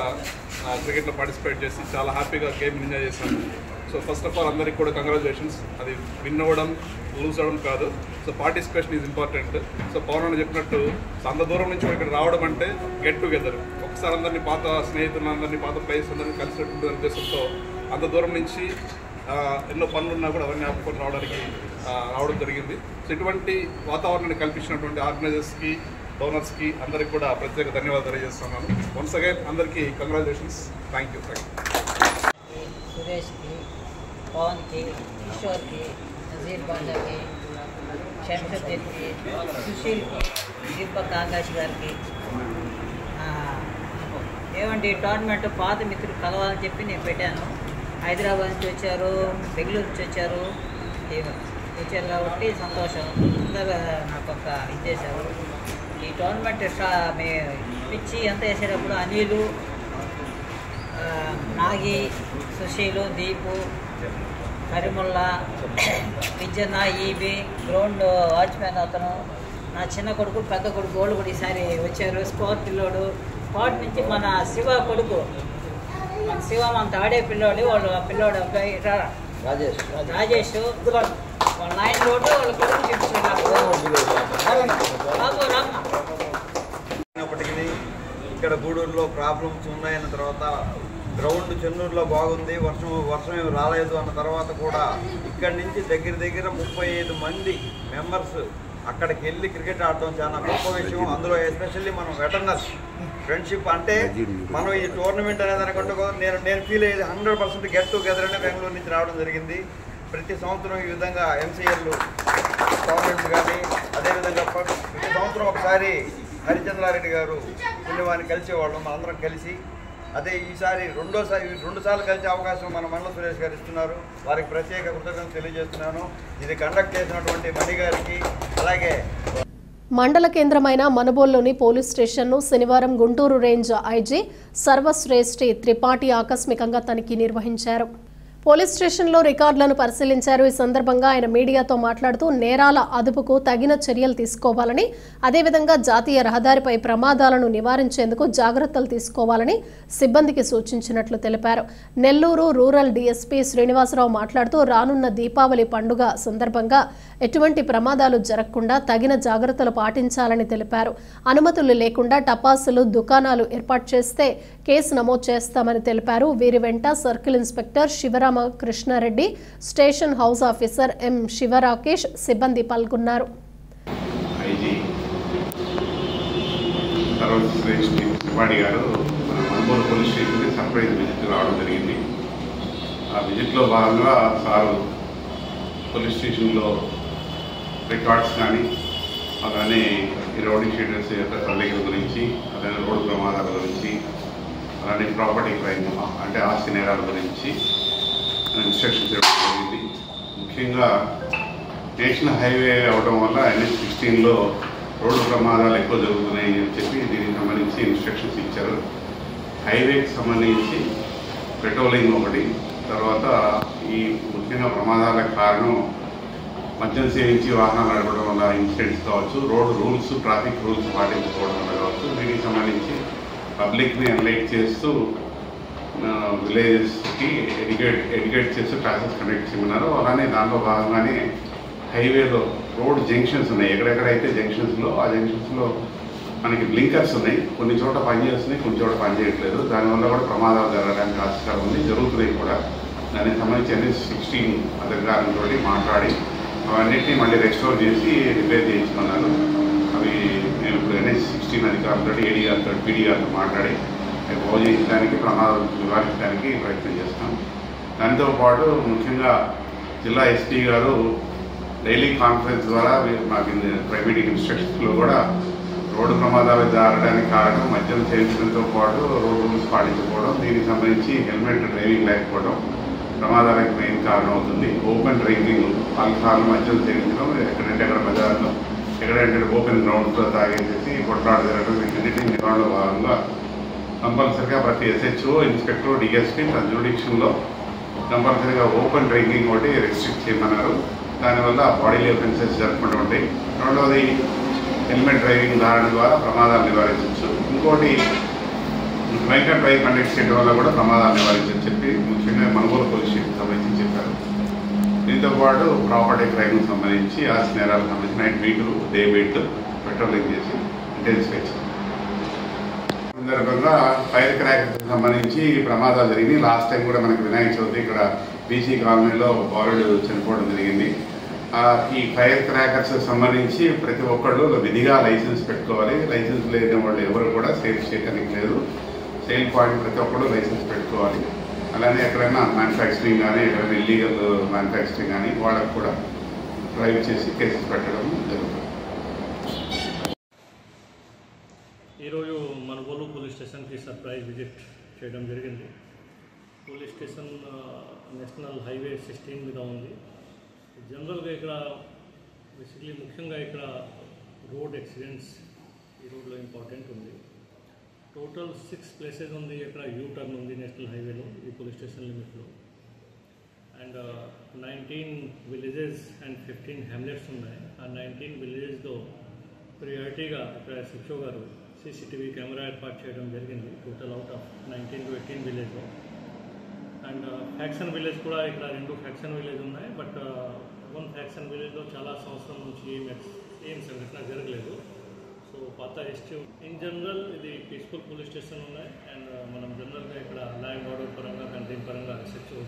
క్రికెట్లో పార్టిసిపేట్ చేసి చాలా హ్యాపీగా గేమ్ ఎంజాయ్ చేశాను. సో ఫస్ట్ ఆఫ్ ఆల్ అందరికీ కూడా కంగ్రాచులేషన్స్. అది విన్ అవ్వడం లూజ్ అవ్వడం కాదు, so participation is important. So Pawan అని చెప్పినట్టు అంత దూరం నుంచి ఇక్కడ రావడం అంటే గెట్ టుగెదర్. ఒకసారి అందరినీ పాత స్నేహితులందరినీ పాత ప్లేయర్స్ అందరినీ కలిసినట్టు ఉద్దేశంతో అంత దూరం నుంచి ఎన్నో పనులు ఉన్నా కూడా అవన్నీ ఆపుకొని రావడం జరిగింది. సో ఇటువంటి వాతావరణాన్ని కల్పించినటువంటి ఆర్గనైజర్స్కి, డోనర్స్కి అందరికి కూడా ప్రత్యేక ధన్యవాదాలు తెలియజేస్తున్నాను. వన్స్ అగైన్ అందరికీ కంగ్రాచులేషన్స్. Thank you. సురేష్కి, పవన్కి, కిషోర్కి, నజీర్ బాషాకి, శంషుద్దీన్కి, సుశీల్కి, దీపక్ ఆకాష్ గారికి ఏమండి టోర్నమెంట్ పాత మిత్రులు కలవాలని చెప్పి నేను పెట్టాను. హైదరాబాద్ నుంచి వచ్చారు, బెంగళూరు నుంచి వచ్చారు కాబట్టి సంతోషం. అందరూ నాకు ఒక ఇది చేశారు. ఈ టోర్నమెంట్ పిచ్చి ఎంత వేసేటప్పుడు అనిలు, నాగి, సుశీలు, దీపు, కరిముల్లా, విజయన, ఈబి, గ్రౌండ్ వాచ్మెన్ అతను, నా చిన్న కొడుకు, పెద్ద కొడుకు వాళ్ళు కూడా ఈసారి వచ్చారు. స్కోర్ పిల్లోడు కోట నుంచి మన శివ కొడుకు, మన శివ మన ఆడే పిల్లోడు, వాళ్ళు పిల్లోడు అబ్బాయి రాజేష్ వాళ్ళ 9 రోడ్డు వాళ్ళ కొడుకు చూపించినప్పటికీ ఇక్కడ గూడూరులో ప్రాబ్లమ్స్ ఉన్నాయన్న తర్వాత గ్రౌండ్ చెన్నూరులో బాగుంది, వర్షం ఏమి రాలేదు అన్న తర్వాత కూడా ఇక్కడి నుంచి దగ్గర 35 మంది మెంబర్స్ అక్కడికి వెళ్ళి క్రికెట్ ఆడడం చాలా గొప్ప విషయం. అందులో ఎస్పెషల్లీ మనం వెటర్నర్స్ ఫ్రెండ్షిప్ అంటే మనం ఈ టోర్నమెంట్ అనేది అనుకుంటూ నేను ఫీల్ అయ్యేది 100% గెట్ టుగెదర్ అనే బెంగళూరు నుంచి రావడం జరిగింది. ప్రతి సంవత్సరం ఈ విధంగా ఎంసీఎల్ టోర్నమెంట్స్ కానీ అదేవిధంగా ప్రతి సంవత్సరం ఒకసారి హరిచంద్రారెడ్డి గారు పుణ్యవాన్ని కలిసేవాళ్ళం మనందరం కలిసి. అదే ఈసారి 2 సార్లు కలిసే అవకాశం మన మండల సురేష్ గారు ఇస్తున్నారు. వారికి ప్రత్యేక కృతజ్ఞతలు తెలియజేస్తున్నాను. ఇది కండక్ట్ చేసినటువంటి మణి గారికి అలాగే మండల కేంద్రమైన మనుబోల్లోని పోలీస్ స్టేషన్ను శనివారం గుంటూరు రేంజ్ ఐజీ సర్వశ్రేష్ఠి త్రిపాఠి ఆకస్మికంగా తనిఖీ నిర్వహించారు. పోలీస్ స్టేషన్లో రికార్డులను పరిశీలించారు. ఈ సందర్భంగా ఆయన మీడియాతో మాట్లాడుతూ నేరాల అదుపుకు తగిన చర్యలు తీసుకోవాలని, అదేవిధంగా జాతీయ రహదారిపై ప్రమాదాలను నివారించేందుకు జాగ్రత్తలు తీసుకోవాలని సిబ్బందికి సూచించినట్లు తెలిపారు. నెల్లూరు రూరల్ డీఎస్పీ శ్రీనివాసరావు మాట్లాడుతూ రానున్న దీపావళి పండుగ సందర్భంగా ఎటువంటి ప్రమాదాలు జరగకుండా తగిన జాగ్రత్తలు పాటించాలని తెలిపారు. అనుమతులు లేకుండా టపాసులు దుకాణాలు ఏర్పాటు చేస్తే కేసు నమోదు చేస్తామని తెలిపారు. వీరి వెంట circle inspector Sivaramakrishna Reddy, station house officer M Sivarakesh సిబ్బంది పాల్గొన్నారు. పోలీస్ స్టేషన్కి సర్ప్రైజ్ విజిట్ రావడం జరిగింది. ఆ విజిట్లో భాగంగా సారు పోలీస్ స్టేషన్లో రికార్డ్స్ కానీ, అలానే ఈ రౌడీ షీటర్స్ యొక్క కదలికల గురించి, అలానే రోడ్డు ప్రమాదాల గురించి, అలానే ప్రాపర్టీ క్రైమ్ అంటే ఆస్తి నేరాల గురించి ఇన్స్ట్రక్షన్స్ ఇవ్వడం జరిగింది. ముఖ్యంగా నేషనల్ హైవే అవడం వల్ల NH-16లో రోడ్డు ప్రమాదాలు ఎక్కువ జరుగుతున్నాయి అని చెప్పి దీనికి సంబంధించి ఇన్స్ట్రక్షన్స్ ఇచ్చారు. హైవేకి సంబంధించి పెట్రోలింగ్ ఒకటి, తర్వాత ఈ ముఖ్యంగా ప్రమాదాలకు కారణం మద్యం సేవించి వాహనాలు నడపడం వల్ల ఇన్సిడెంట్స్ కావచ్చు, రోడ్ రూల్స్ ట్రాఫిక్ రూల్స్ పాటించుకోవడం వల్ల కావచ్చు. దీనికి సంబంధించి పబ్లిక్ని ఎన్లైట్ చేస్తూ విలేజెస్కి ఎడ్యుకేట్ చేస్తూ క్లాసెస్ కండక్ట్ చేయమన్నారు. అలానే దానిలో భాగంగానే హైవేలో రోడ్ జంక్షన్స్ ఉన్నాయి. ఎక్కడెక్కడైతే జంక్షన్స్లో ఆ జంక్షన్స్లో మనకి బ్లింకర్స్ ఉన్నాయి. కొన్ని చోట పనిచేస్తున్నాయి, కొన్ని చోట పనిచేయట్లేదు. దానివల్ల కూడా ప్రమాదాలు జరగడానికి ఆస్కారం ఉంది, జరుగుతున్నాయి కూడా. దానికి సంబంధించి NH-16 అధికారులతో మాట్లాడి అవన్నిటినీ మళ్ళీ రెస్టోర్ చేసి రిపేర్ చేయించుకున్నారు. అవి మేము ఇప్పుడు NH-16 అధికారులతో, AD గారితో, PD గారితో మాట్లాడి అవి బాగు చేయించడానికి, ప్రమాదాలు నివారించడానికి ప్రయత్నం చేస్తాం. దాంతోపాటు ముఖ్యంగా జిల్లా SP గారు డైలీ కాన్ఫరెన్స్ ద్వారా మాకు ప్రైవేట్ ఇన్స్ట్రక్షన్స్లో కూడా రోడ్డు ప్రమాదాలు జరగడానికి కారణం మద్యం సేవించడంతో పాటు రోడ్ రూల్స్ పాటించకపోవడం, దీనికి సంబంధించి హెల్మెట్ డ్రైవింగ్ లేకపోవడం ప్రమాదాలకు మెయిన్ కారణం అవుతుంది. ఓపెన్ డ్రింకింగ్, ఆల్కహాల్, మద్యం సేవించడం, ఎక్కడంటే అక్కడ బజార్లో, ఎక్కడంటే ఓపెన్ గ్రౌండ్స్లో తాగేసేసి కొట్లాట జరగడం, వీటన్నిటి నిర్వహణలో భాగంగా కంపల్సరిగా ప్రతి SHO, ఇన్స్పెక్టర్, DSP తన జ్యూడిక్షన్లో కంపల్సరిగా ఓపెన్ డ్రింకింగ్ ఒకటి రెస్ట్రిక్ట్ చేయమన్నారు. దానివల్ల బాడీలీ ఒఫెన్సెస్ జరగకుండా ఉంటాయి. రెండవది హెల్మెట్ డ్రైవింగ్ ధారణ ద్వారా ప్రమాదాలు నివారించవచ్చు. ఇంకోటి వెహికల్ డ్రైవ్ కండక్ట్ చేయడం వల్ల కూడా ప్రమాదాలు నివారించని చెప్పి ముఖ్యంగా మనుగోలు పోలీస్ స్టేషన్ సంబంధించి చెప్పారు. దీంతోపాటు ప్రాపర్టీ క్రైమ్కి సంబంధించి ఆస్తి నేరాలకు సంబంధించి night vehicle, day vehicle patrolling చేసి ఇంటెన్సిఫై చేశారు. సందర్భంగా ఫైర్ క్రాకర్స్కి సంబంధించి ప్రమాదాలు జరిగినాయి. లాస్ట్ టైం కూడా మనకి వినాయక చవితి ఇక్కడ BC కాలనీలో బాలుడు చనిపోవడం జరిగింది. ఈ ఫైర్ క్రాకర్స్ సంబంధించి ప్రతి ఒక్కళ్ళు విధిగా లైసెన్స్ పెట్టుకోవాలి. లైసెన్స్ లేని వాళ్ళు ఎవరు కూడా సేల్ చేయడానికి లేదు. సేల్ పాయింట్ ప్రతి ఒక్కళ్ళు లైసెన్స్ పెట్టుకోవాలి. అలానే ఎక్కడైనా మ్యానుఫ్యాక్చరింగ్ కానీ, ఎక్కడైనా ఇల్లీగల్ మ్యానుఫ్యాక్చరింగ్ కానీ వాళ్ళకు కూడా డ్రైవ్ చేసి కేసెస్ పెట్టడం జరుగుతుంది. ఈరోజు మనుగోలు పోలీస్ స్టేషన్కి సర్ప్రైజ్ విజిట్ చేయడం జరిగింది. పోలీస్ స్టేషన్ నేషనల్ హైవే 16 మీద ఉంది. జనరల్గా ఇక్కడ బేసిక్లీ ముఖ్యంగా ఇక్కడ రోడ్ యాక్సిడెంట్స్ ఈ రోడ్లో ఇంపార్టెంట్ ఉంది. టోటల్ 6 ప్లేసెస్ ఉంది. ఇక్కడ U-టర్న్ ఉంది నేషనల్ హైవేలో, ఈ పోలీస్ స్టేషన్ లిమిట్లో. అండ్ 19 విలేజెస్ అండ్ 15 హ్యామ్లెట్స్ ఉన్నాయి. ఆ 19 విలేజెస్లో ప్రియారిటీగా ఇక్కడ SHO గారు CCTV కెమెరా ఏర్పాటు చేయడం జరిగింది. టోటల్ అవుట్ ఆఫ్ 19 to 18 విలేజ్లో. అండ్ ఫ్యాక్షన్ విలేజ్ కూడా ఇక్కడ 2 ఫ్యాక్షన్ విలేజ్ ఉన్నాయి. బట్ 1 ఫ్యాక్షన్ విలేజ్లో చాలా సంవత్సరం నుంచి ఏం సంఘటన జరగలేదు. సో పాత హిస్టరీ ఇన్ జనరల్ ఇది పీస్ఫుల్ పోలీస్ స్టేషన్ ఉన్నాయి. అండ్ మనం జనరల్గా ఇక్కడ లా అండ్ ఆర్డర్ పరంగా, కంట్రోల్ పరంగా SHO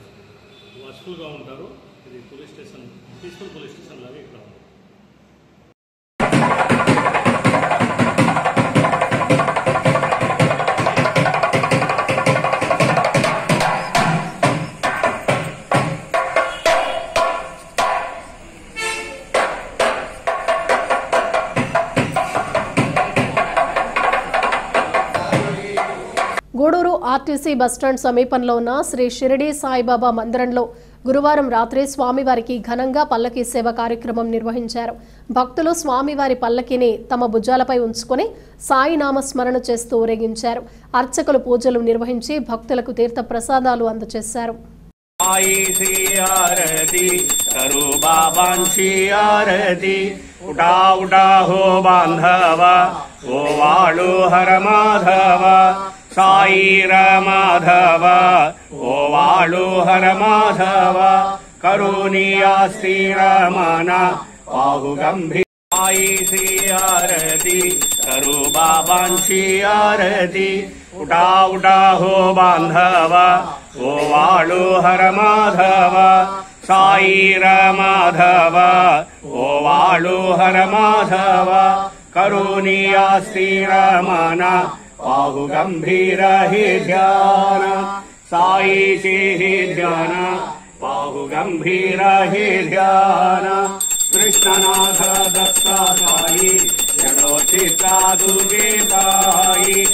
వాచ్ఫుల్గా ఉంటారు. ఇది police station peaceful police station లాగా ఇక్కడ ఉంది. గూడూరు ఆర్టీసీ బస్టాండ్ సమీపంలో ఉన్న శ్రీ షిరిడి సాయిబాబా మందిరంలో గురువారం రాత్రి స్వామివారికి ఘనంగా పల్లకీ సేవ కార్యక్రమం నిర్వహించారు. భక్తులు స్వామివారి పల్లకీని తమ భుజాలపై ఉంచుకొని సాయి నామస్మరణ చేస్తూ ఊరేగించారు. అర్చకులు పూజలు నిర్వహించి భక్తులకు తీర్థ ప్రసాదాలు అందజేశారు. आई सी आरती करो बाबांची आरती उठा उठा हो बांधवा ओ वाळू हर माधव साई माधव ओ वाळू हर माधव करुणिया श्री रमना पाहु गंभीर आई सी आरती करो बाबांची आरती उठा उठा हो बांधवा ओ वाळू हर माधव साई माधव ओ वाळू हर माधव करुणिया श्री रमना पाहु गंभीर हि ध्यान साईचे हि ध्यान पाहु गंभीर हि ध्यान कृष्णनाथ दत्ता साई जडोचिता तुझे साई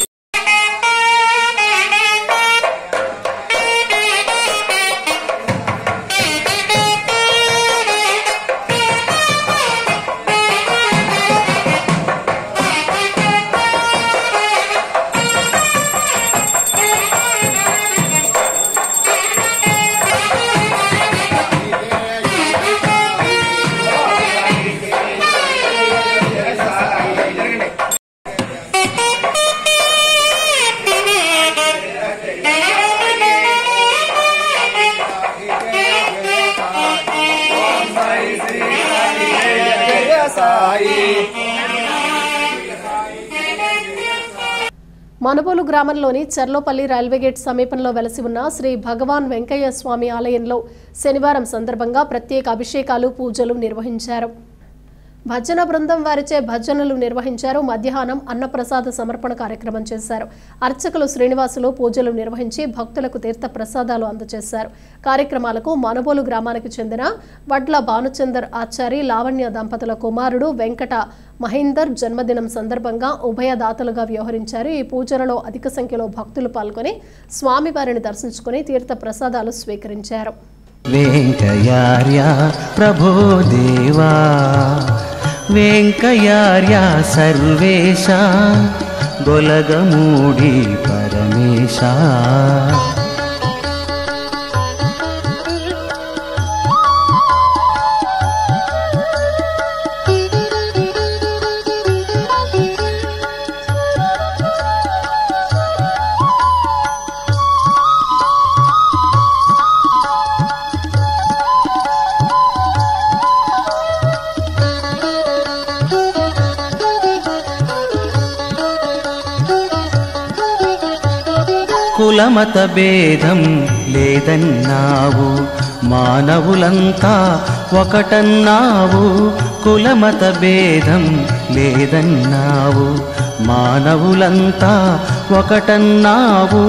మనుబోలు గ్రామంలోని చర్లోపల్లి రైల్వే గేట్ సమీపంలో వెలసి ఉన్న శ్రీ భగవాన్ వెంకయ్య స్వామి ఆలయంలో శనివారం సందర్భంగా ప్రత్యేక అభిషేకాలు పూజలు నిర్వహించారు. భజన బృందం వారిచే భజనలు నిర్వహించారు. మధ్యాహ్నం అన్నప్రసాద సమర్పణ కార్యక్రమం చేశారు. అర్చకులు శ్రీనివాసులు పూజలు నిర్వహించి భక్తులకు తీర్థ ప్రసాదాలు అందజేశారు. కార్యక్రమాలకు మనుబోలు గ్రామానికి చెందిన వడ్ల భానుచందర్ ఆచారి లావణ్య దంపతుల కుమారుడు వెంకట మహేందర్ జన్మదినం సందర్భంగా ఉభయదాతలుగా వ్యవహరించారు. ఈ పూజలలో అధిక సంఖ్యలో భక్తులు పాల్గొని స్వామివారిని దర్శించుకుని తీర్థ ప్రసాదాలు స్వీకరించారు. వెంకయార్య ప్రభో దేవా వెంకయార్య సర్వేశ గొలగమూడి పరమేశ కులమత భేదం లేదన్నావు మానవులంతా ఒకటన్నావు కులమత భేదం లేదన్నావు మానవులంతా ఒకటన్నావు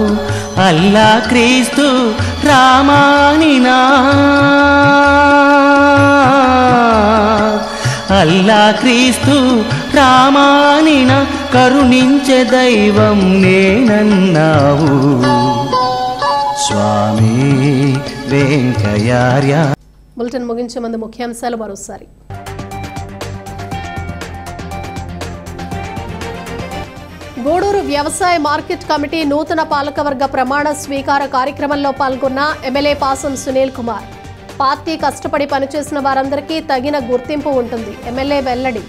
అల్లా క్రీస్తు రామానినా అల్లా క్రీస్తు రామానిన కరుణించే దైవం నేనన్నావు స్వామి వెంకయార్య. బులెటిన్ ముగించే ముందు ముఖ్యాంశాలు మరోసారి. గూడూరు వ్యవసాయ మార్కెట్ కమిటీ నూతన పాలకవర్గ ప్రమాణ స్వీకార కార్యక్రమంలో పాల్గొన్న ఎమ్మెల్యే పాసం సునీల్ కుమార్. పార్టీ కష్టపడి పనిచేసిన వారందరికీ తగిన గుర్తింపు ఉంటుంది ఎమ్మెల్యే వెల్లడి.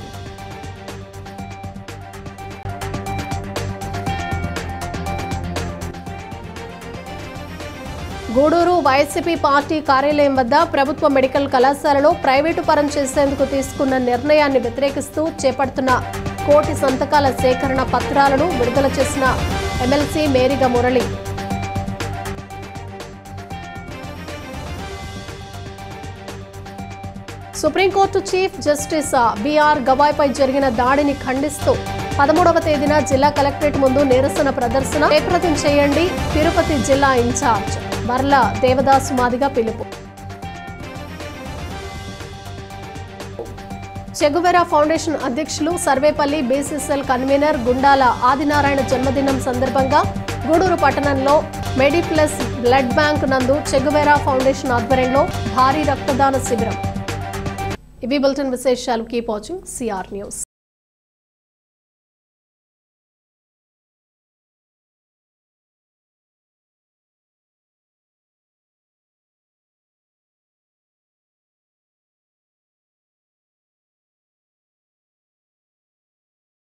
గూడూరు వైసీపీ పార్టీ కార్యాలయం వద్ద ప్రభుత్వ మెడికల్ కళాశాలలో ప్రైవేటు పరం చేసేందుకు తీసుకున్న నిర్ణయాన్ని వ్యతిరేకిస్తూ చేపడుతున్న కోటి సంతకాల సేకరణ పత్రాలను విడుదల చేసిన MLC Meriga Murali. Supreme court chief justice BR గవాయ్పై జరిగిన దాడిని ఖండిస్తూ 13వ తేదీన జిల్లా కలెక్టరేట్ ముందు నిరసన ప్రదర్శన జయప్రదం చేయండి తిరుపతి జిల్లా ఇన్ఛార్జ్ బర్ల దేవదాసు మాదిగ పిలుపు. చెగువెరా ఫౌండేషన్ అధ్యక్షులు సర్వేపల్లి బీసీసీఎల్ కన్వీనర్ గుండాల ఆదినారాయణ జన్మదినం సందర్భంగా గూడూరు పట్టణంలో మెడిప్లస్ బ్లడ్ బ్యాంక్ నందు చెగువెరా ఫౌండేషన్ ఆధ్వర్యంలో భారీ రక్తదాన శిబిరం. ఇవి బులెటిన్ విశేషాలు. Keep watching CR news.